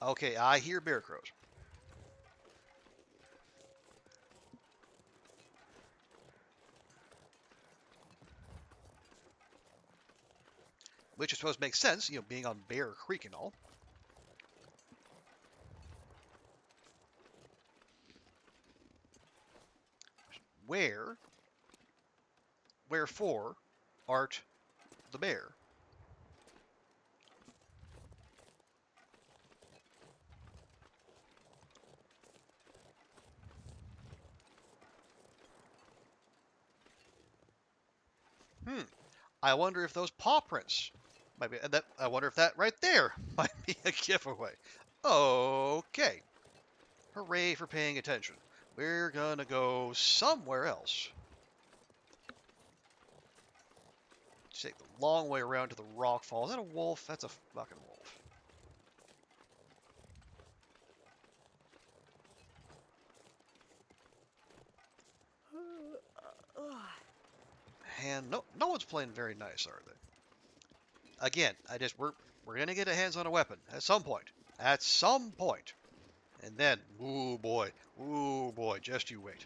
Speaker 1: Okay, I hear bear crows. Which I suppose makes sense, being on Bear Creek and all. Wherefore art the bear? Hmm. I wonder if those paw prints might be that. I wonder if that right there might be a giveaway. Okay. Hooray for paying attention. We're gonna go somewhere else. Take the long way around to the rock fall. Is that a wolf? That's a fucking wolf. And no one's playing very nice, are they? Again, we're gonna get a hands on a weapon at some point. At some point. And then, ooh boy, just you wait.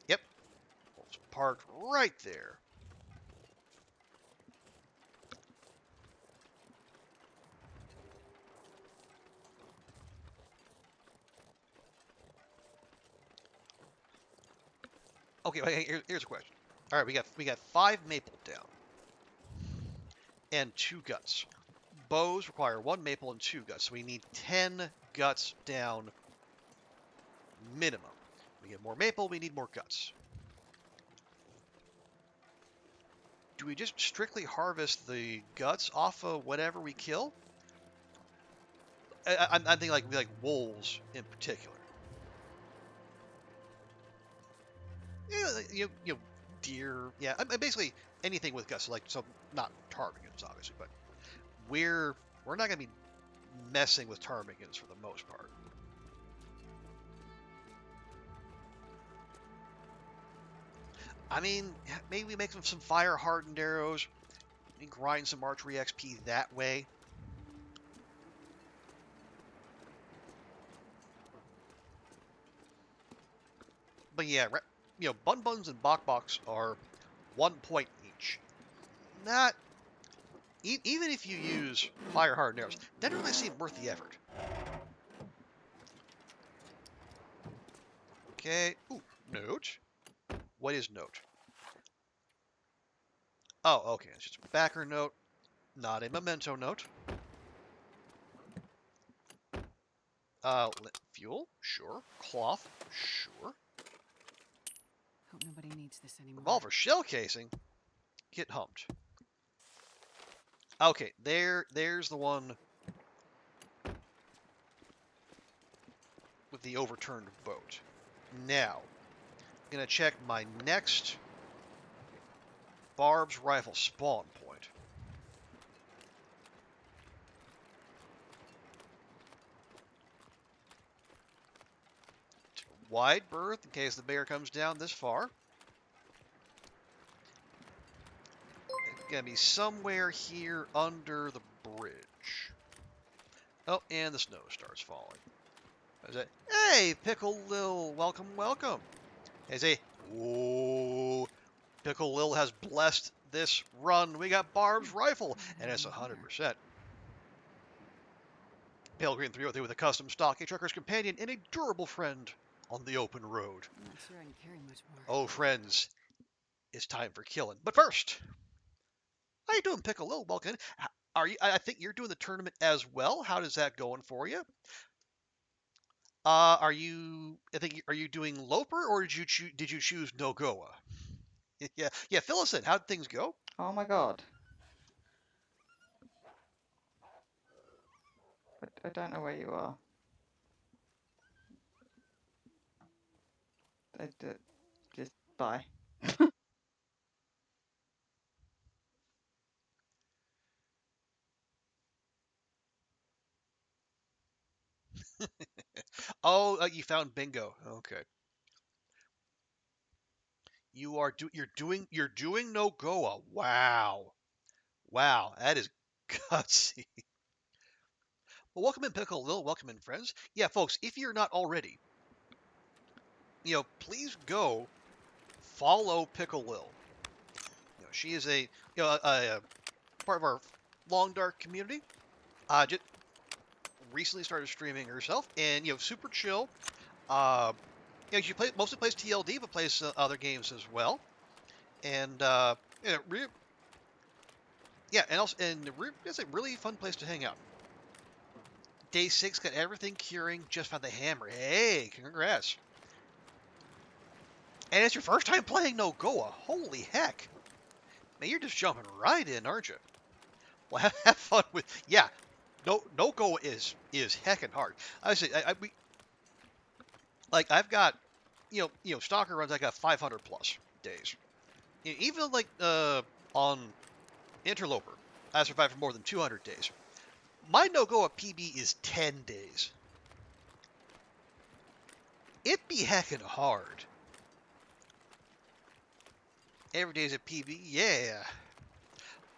Speaker 1: Yep, wolf's parked right there. Okay, here's a question. All right, we got 5 maple down and 2 guts. Bows require 1 maple and 2 guts, so we need 10 guts down minimum. We get more maple, we need more guts. Do we just strictly harvest the guts off of whatever we kill? I'm thinking like wolves in particular. Yeah, deer. Yeah, basically anything with guts. So not ptarmigans, obviously, but we're not gonna be messing with ptarmigans for the most part. I mean, maybe we make some fire hardened arrows and grind some archery XP that way. But yeah, bun buns and bok boks are 1 point each. Not even if you use fire hardened arrows, doesn't really seem worth the effort. Okay. Ooh, note. What is note? Oh, okay. It's just a backer note, not a memento note. Fuel, sure. Cloth, sure.
Speaker 4: Hope nobody needs this anymore.
Speaker 1: Revolver shell casing, get humped. Okay, there's the one with the overturned boat. Now, I'm gonna check my next Barb's rifle spawn point. Wide berth in case the bear comes down this far. It's gonna be somewhere here under the bridge. Oh, and the snow starts falling. Is it? Hey, Pickle Lil, welcome, welcome. Is a ooh, Pickle Lil has blessed this run. We got Barb's rifle, and it's 100%. Pale Green 303 with a custom stock, a trucker's companion, and a durable friend on the open road.
Speaker 4: I'm not sure I can carry much more.
Speaker 1: Oh, friends, it's time for killing. But first, how you doing, Pickle Lil? Welcome in. Are you? I think you're doing the tournament as well. How does that going for you? Are you? Are you doing Loper or did you choose Nogoa? Yeah. Fill us in. How'd things go?
Speaker 5: Oh my god. but I don't know where you are. Just bye.
Speaker 1: Oh, you found bingo. Okay. You're doing no Goa. Wow. Wow, that is gutsy. Well, welcome in, Pickle Lil. Welcome in, friends. Yeah, folks, if you're not already, please go follow Pickle Lil. She is a part of our Long Dark community. Just recently started streaming herself, and super chill. Uh, she mostly plays TLD, but plays other games as well. And yeah, and also it's a really fun place to hang out. Day 6 got everything curing, just found the hammer. Hey, congrats. And it's your first time playing No Goa. Holy heck. Man, you're just jumping right in, aren't you? Well, have fun with. Yeah, no Goa is heckin' hard. I say, I've got, Stalker runs. I got 500 plus days. Even like on Interloper, I survived for more than 200 days. My No Goa PB is 10 days. It be heckin' hard. Every day's a PB, yeah.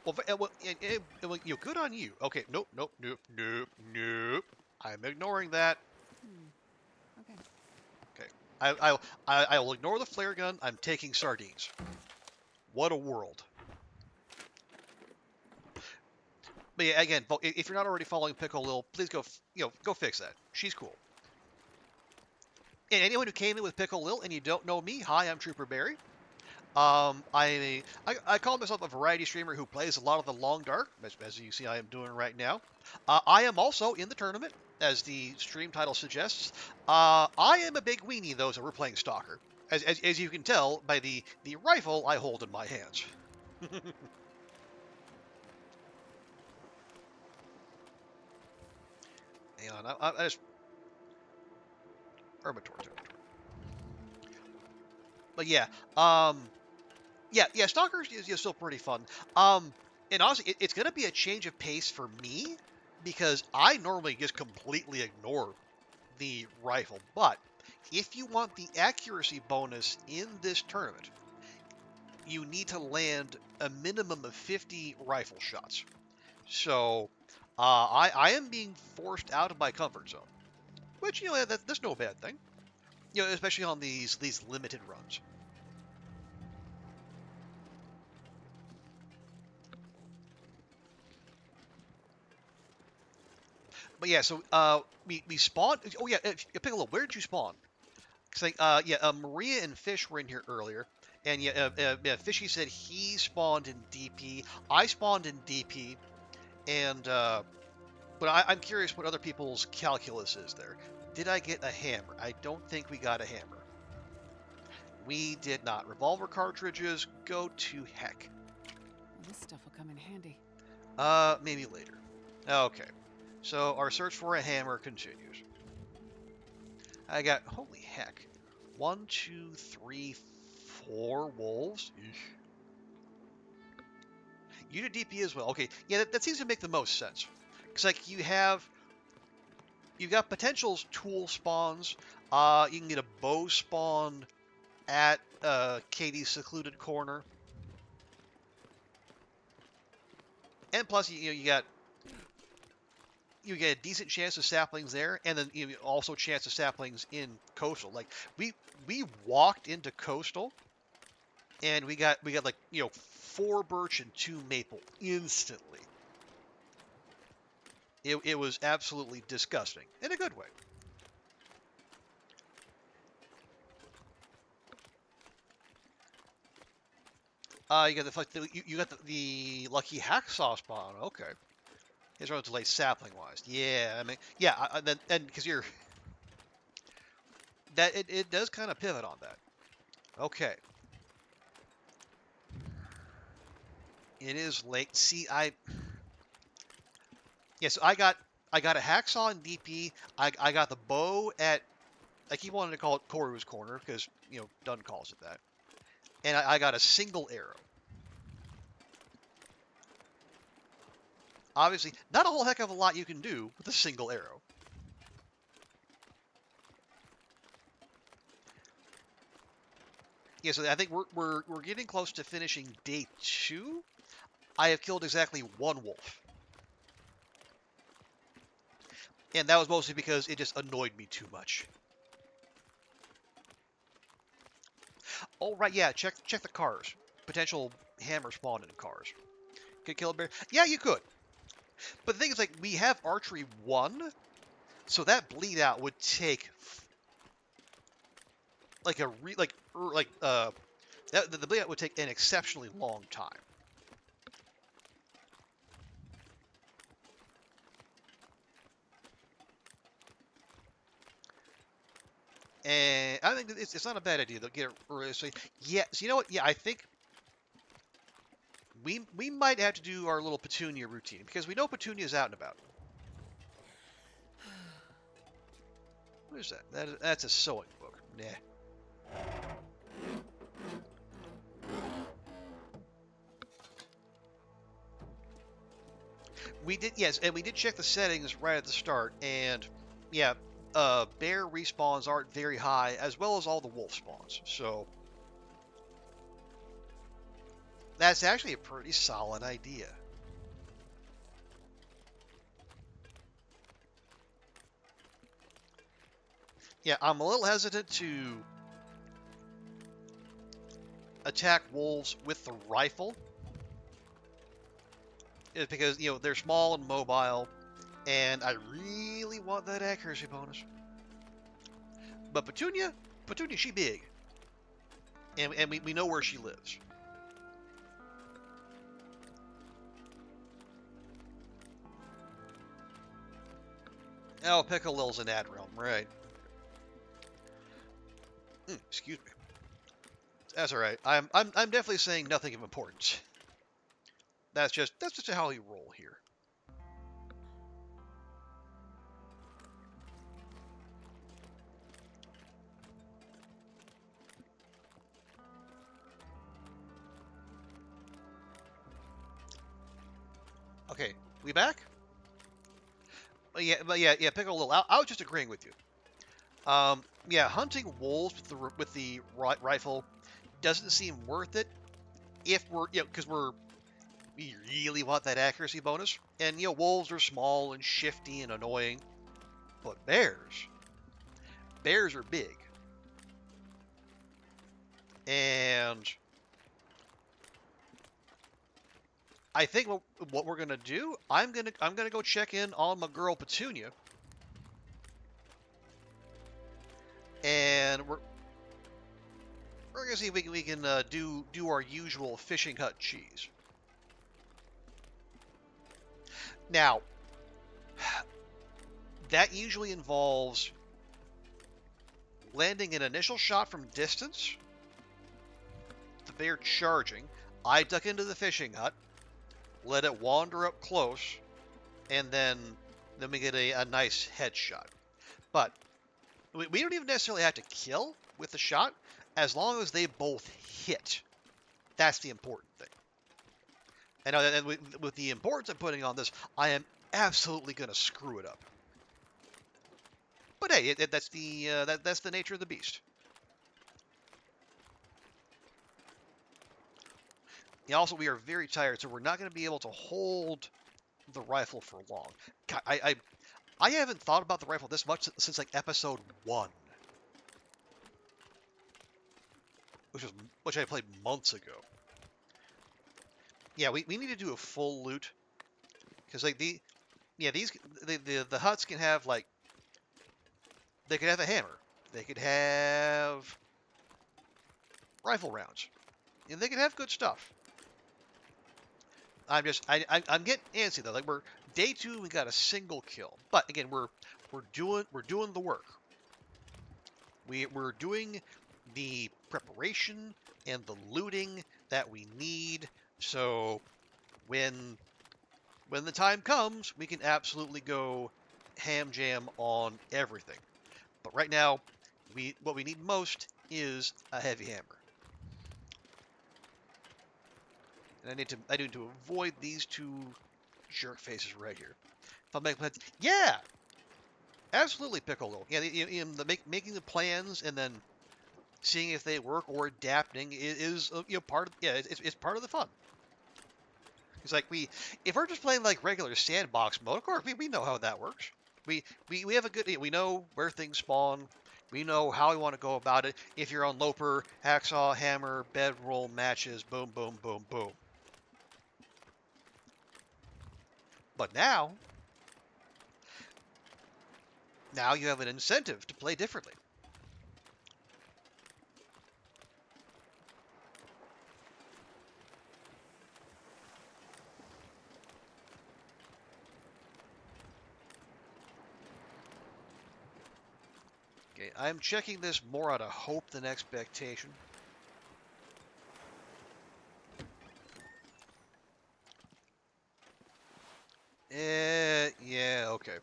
Speaker 1: Good on you. Okay, nope, nope, nope, nope, nope. I'm ignoring that.
Speaker 4: Okay.
Speaker 1: Okay, I will ignore the flare gun. I'm taking sardines. What a world. But yeah, again, if you're not already following Pickle Lil, please go fix that. She's cool. And anyone who came in with Pickle Lil and you don't know me, hi, I'm Trooper Barry. I call myself a variety streamer who plays a lot of the Long Dark, as you see I am doing right now. I am also in the tournament, as the stream title suggests. I am a big weenie, though, so we're playing Stalker. As you can tell by the rifle I hold in my hands. Hang on, I just... Hermitor. But yeah, Stalker is still pretty fun. And honestly, it's going to be a change of pace for me because I normally just completely ignore the rifle. But if you want the accuracy bonus in this tournament, you need to land a minimum of 50 rifle shots. So I am being forced out of my comfort zone, which that's no bad thing. Especially on these limited runs. But yeah, so we spawned. Oh yeah, Piccolo, where did you spawn? Cause Maria and Fish were in here earlier, and Fishy said he spawned in DP. I spawned in DP, and but I'm curious what other people's calculus is there. Did I get a hammer? I don't think we got a hammer. We did not. Revolver cartridges go to heck.
Speaker 4: Well, this stuff will come in handy.
Speaker 1: Maybe later. Okay. So our search for a hammer continues. I got, holy heck, 1, 2, 3, 4 wolves. Eesh. You did DP as well. Okay, yeah, that seems to make the most sense. Because you've got potentials tool spawns. You can get a bow spawn at Katie's secluded corner, and plus you get a decent chance of saplings there, and then also chance of saplings in coastal. Like we walked into coastal, and we got like 4 birch and 2 maple instantly. It was absolutely disgusting in a good way. You got the lucky hacksaw spawn. Okay. It's relatively sapling wise. Yeah, I mean, yeah, then because it does kind of pivot on that. Okay. It is late. See, so I got I got a hacksaw in DP. I got the bow at. I keep wanting to call it Koru's Corner because Dunn calls it that. And I got a single arrow. Obviously, not a whole heck of a lot you can do with a single arrow. Yeah, so I think we're getting close to finishing day 2. I have killed exactly 1 wolf. And that was mostly because it just annoyed me too much. Oh, right, yeah, check the cars. Potential hammer spawn in cars. Could kill a bear? Yeah, you could. But the thing is, like, we have archery 1, so that bleed out would take like a the bleed out would take an exceptionally long time. And I think it's not a bad idea. They'll get it early. So, yeah, so you know what? Yeah, I think we might have to do our little Petunia routine because we know Petunia's out and about. What is that? That's a sewing book. Nah. We did, yes, and we did check the settings right at the start, and yeah, bear respawns aren't very high, as well as all the wolf spawns. So that's actually a pretty solid idea. Yeah, I'm a little hesitant to attack wolves with the rifle, because they're small and mobile, and I really want that accuracy bonus. But Petunia, she big, and we know where she lives. Oh, Piccolil's an ad realm, right? Excuse me. That's all right. I'm definitely saying nothing of importance. That's just how we roll here. Okay, we back? Yeah, Piccolo. I was just agreeing with you. Yeah, hunting wolves with the rifle doesn't seem worth it if we're because we really want that accuracy bonus, and wolves are small and shifty and annoying, but bears are big, and I think what we're gonna do, I'm gonna go check in on my girl Petunia, and we're gonna see if we can do our usual fishing hut cheese. Now, that usually involves landing an initial shot from distance, the bear charging. I duck into the fishing hut, let it wander up close, and then we get a nice headshot. But we don't even necessarily have to kill with the shot, as long as they both hit. That's the important thing. And with the importance I'm putting on this, I am absolutely going to screw it up. But hey, that's the nature of the beast. Also, we are very tired, so we're not going to be able to hold the rifle for long. God, I haven't thought about the rifle this much since like episode 1, which I played months ago. Yeah, we need to do a full loot, because like the huts can have like, they could have a hammer, they could have rifle rounds, and they could have good stuff. I'm getting antsy though. Like, we're day 2, we got a single kill, but again we're doing the work. We're doing the preparation and the looting that we need. So when when the time comes, we can absolutely go ham jam on everything. But right now, what we need most is a heavy hammer. And I need to avoid these two jerk faces right here. If I'm making plans, yeah, absolutely Piccolo. Yeah, making the plans and then seeing if they work or adapting is part of it's part of the fun. It's like if we're just playing like regular sandbox mode, of course we know how that works. We have a good we know where things spawn. We know how we want to go about it. If you're on Loper, Hacksaw, Hammer, Bedroll, matches, boom, boom, boom, boom. But now you have an incentive to play differently. Okay, I'm checking this more out of hope than expectation. Yeah, okay.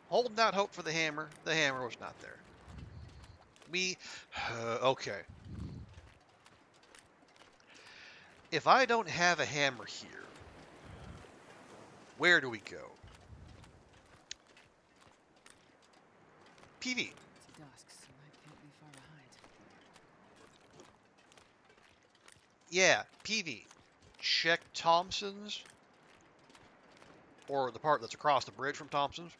Speaker 1: Holding out hope for the hammer. The hammer was not there. Okay. If I don't have a hammer here, where do we go? PV.
Speaker 4: It's dusk, so I can't be far behind.
Speaker 1: Yeah, PV. Check Thompson's, or the part that's across the bridge from Thompson's.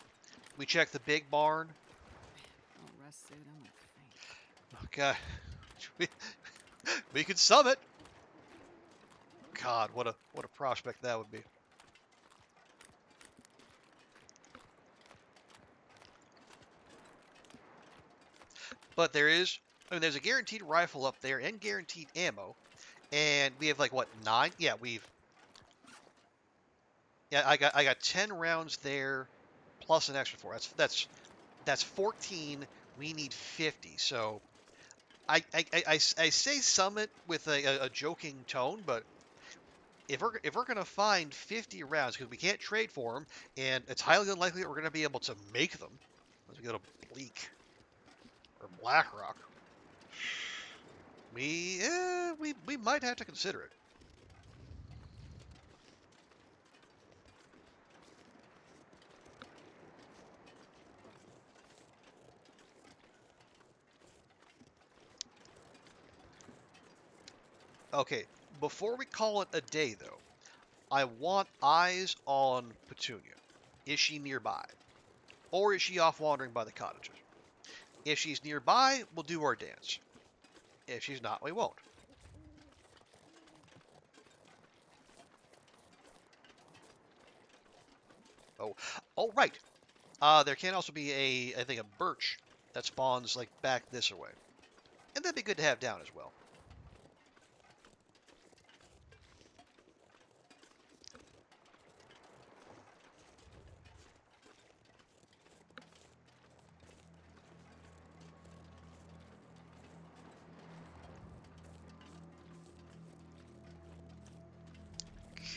Speaker 1: We check the big barn.
Speaker 4: No rest suit, I'm gonna faint.
Speaker 1: Okay. We could summit. God, what a prospect that would be. But there's a guaranteed rifle up there and guaranteed ammo. And we have like what, 9? Yeah, I got 10 rounds there plus an extra 4. That's 14. We need 50. So I say summit with a joking tone, but if we're gonna find 50 rounds, because we can't trade for them, and it's highly unlikely that we're gonna be able to make them, unless we go to Bleak or Blackrock, we might have to consider it. Okay, before we call it a day, though, I want eyes on Petunia. Is she nearby? Or is she off wandering by the cottages? If she's nearby, we'll do our dance. If she's not, we won't. Oh, right. There can also be I think a birch that spawns like back this way. And that'd be good to have down as well.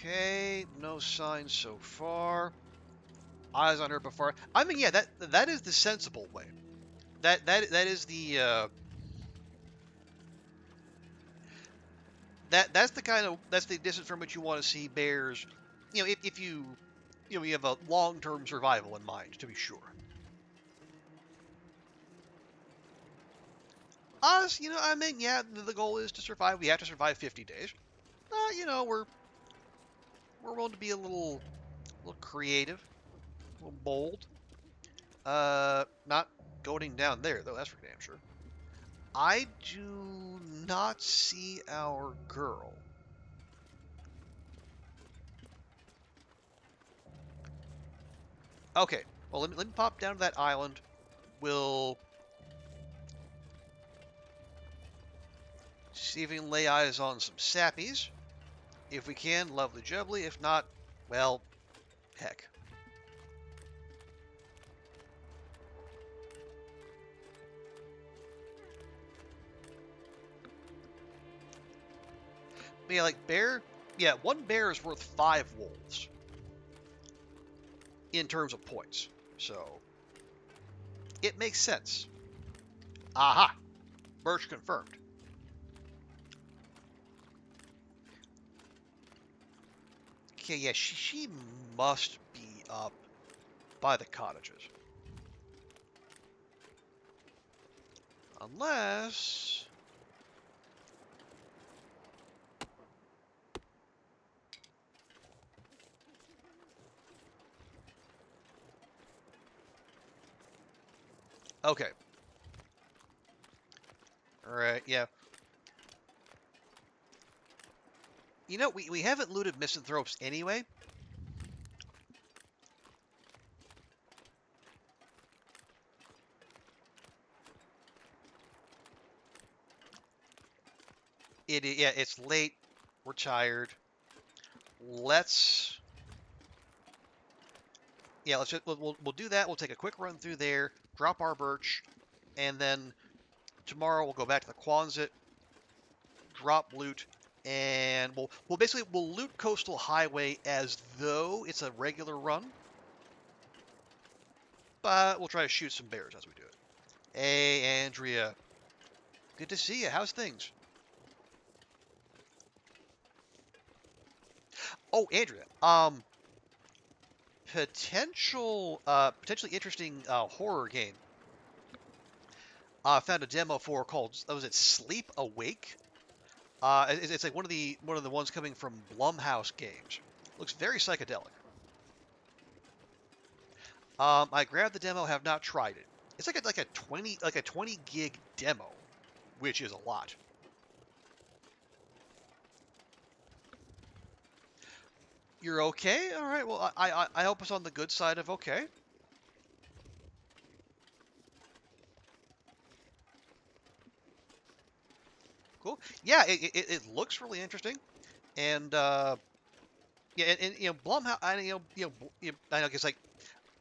Speaker 1: Okay, no signs so far. Eyes on her before. I mean, yeah, that is the sensible way. That is the that's the distance from which you want to see bears. If you have a long-term survival in mind, to be sure. Us, I mean, yeah, the goal is to survive. We have to survive 50 days. We're willing to be a little creative, a little bold. Not going down there though. That's for damn sure. I do not see our girl. Okay. Well, let me pop down to that island. We'll see if we can lay eyes on some sappies. If we can, lovely jubbly. If not, well, heck. But yeah, like bear Yeah, one bear is worth 5 wolves in terms of points. So it makes sense. Aha! Birch confirmed. Okay, yeah, she must be up by the cottages. Unless... Okay. Alright, yeah. You know, we haven't looted misanthropes anyway. Yeah, it's late. We're tired. Let's... Yeah, we'll do that. We'll take a quick run through there, drop our birch, and then tomorrow we'll go back to the Quonset, drop loot, and we'll loot Coastal Highway as though it's a regular run, but we'll try to shoot some bears as we do it. Hey, Andrea. Good to see you. How's things? Oh, Andrea. Potentially interesting horror game. Found a demo for called, was it Sleep Awake? It's like one of the ones coming from Blumhouse Games. Looks very psychedelic. I grabbed the demo, have not tried it. It's like a 20 gig demo, which is a lot. You're okay? All right. Well, I hope it's on the good side of okay. Cool. Yeah, it looks really interesting, and yeah, and you know, Blumhouse, I know, it's like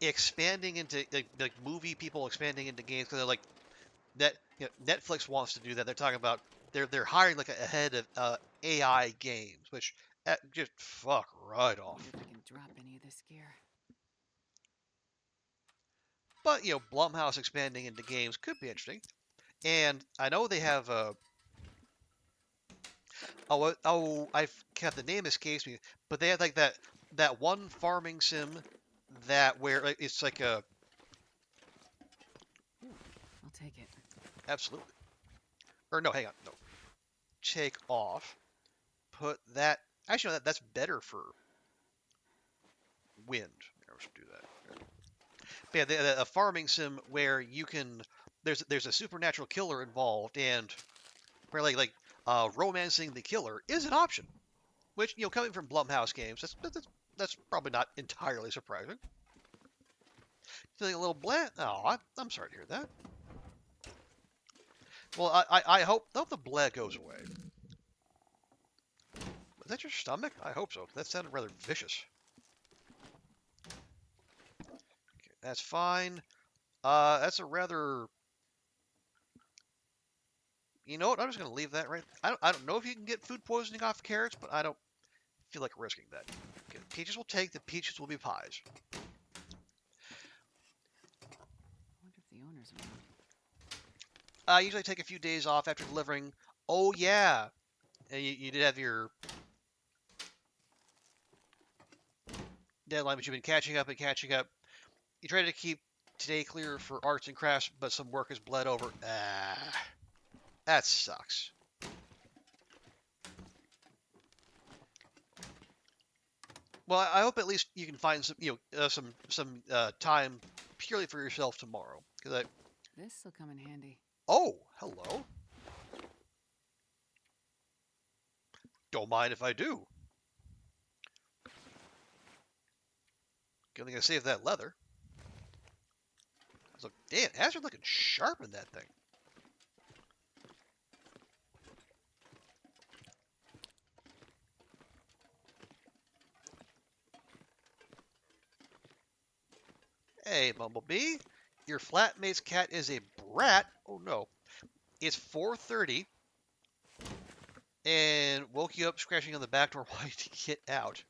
Speaker 1: expanding into like movie people expanding into games because they're like Netflix wants to do that. They're talking about they're hiring like a head of AI games, which just fuck right
Speaker 4: I
Speaker 1: off.
Speaker 4: wonder if I can drop any of this gear.
Speaker 1: But Blumhouse expanding into games could be interesting, and I know they have I've got the name escapes me, but they have like that one farming sim that where it's like a
Speaker 4: I'll take it.
Speaker 1: absolutely or no, hang on, no, take off, put that actually no, that's better for wind. I should do that. But yeah, a farming sim where you can there's a supernatural killer involved, and where romancing the killer is an option. Which coming from Blumhouse games, that's probably not entirely surprising. Feeling a little bland? Oh, I'm sorry to hear that. Well, I hope the bleh goes away. Is that your stomach? I hope so. That sounded rather vicious. Okay, that's fine. That's a rather. You know what? I'm just gonna leave that right. I don't know if you can get food poisoning off carrots, but I don't feel like risking that. Okay, peaches will take. The peaches will be pies.
Speaker 4: I wonder if the owner's around.
Speaker 1: I usually take a few days off after delivering. Oh yeah, and you did have your deadline, but you've been catching up and catching up. You try to keep today clear for arts and crafts, but some work has bled over. Ah, that sucks. Well, I hope at least you can find some, some time purely for yourself tomorrow. Because
Speaker 4: This'll come in handy.
Speaker 1: oh, hello. Don't mind if I do. Good thing I saved that leather. I was like, damn, Hazard looking sharp in that thing. Hey, Bumblebee. Your flatmate's cat is a brat. Oh no. It's 4:30. and woke you up scratching on the back door while you get out.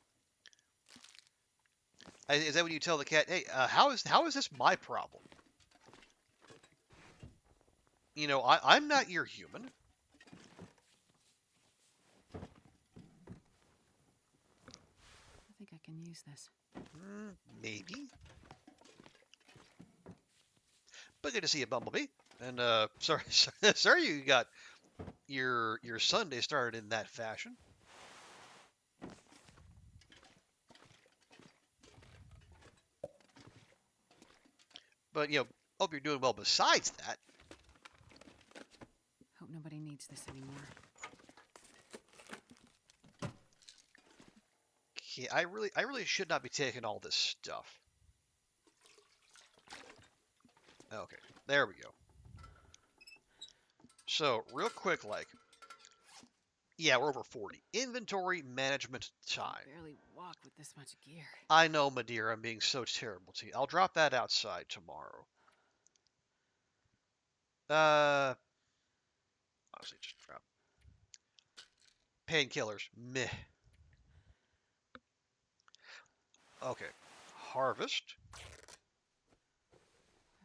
Speaker 1: Is that when you tell the cat, "Hey, how is this my problem? You know, I'm not your human."
Speaker 4: I think I can use this.
Speaker 1: Maybe. But good to see you, Bumblebee. And sorry, sorry you got your Sunday started in that fashion. But hope you're doing well besides that.
Speaker 4: Hope nobody needs this anymore.
Speaker 1: Okay, I really should not be taking all this stuff. Okay, there we go. So real quick, yeah, we're over 40. Inventory management
Speaker 4: I
Speaker 1: time.
Speaker 4: can barely walk with this much gear.
Speaker 1: I know, my dear, I'm being so terrible to you. I'll drop that outside tomorrow. Honestly, just drop. Painkillers, meh. Okay, harvest.
Speaker 4: I'm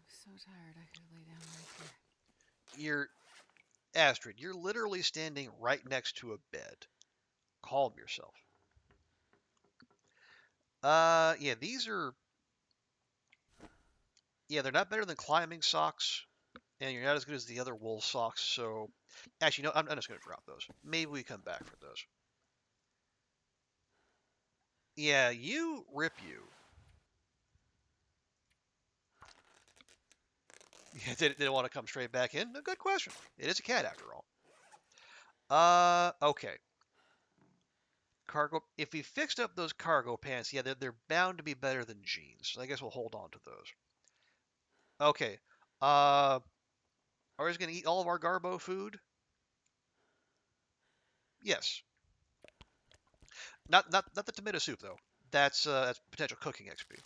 Speaker 4: so tired I could lay down right here.
Speaker 1: You're Astrid. You're literally standing right next to a bed. Calm yourself. Yeah, these are. Yeah, they're not better than climbing socks, and you're not as good as the other wool socks. So, actually, no, I'm just gonna drop those. Maybe we come back for those. Yeah, you rip you. Yeah, did it want to come straight back in? A good question. It is a cat after all. Okay. Cargo. If we fixed up those cargo pants, yeah, they're bound to be better than jeans. So I guess we'll hold on to those. Okay. Are we just gonna eat all of our Garbo food? Yes. Not the tomato soup though. That's potential cooking XP.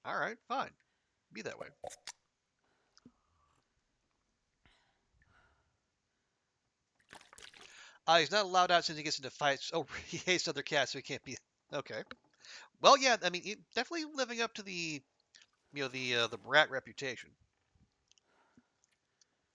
Speaker 1: All right, fine. Be that way. He's not allowed out since he gets into fights. Oh, he hates other cats, so he can't be. Okay. Well, yeah. I mean, definitely living up to the the brat reputation.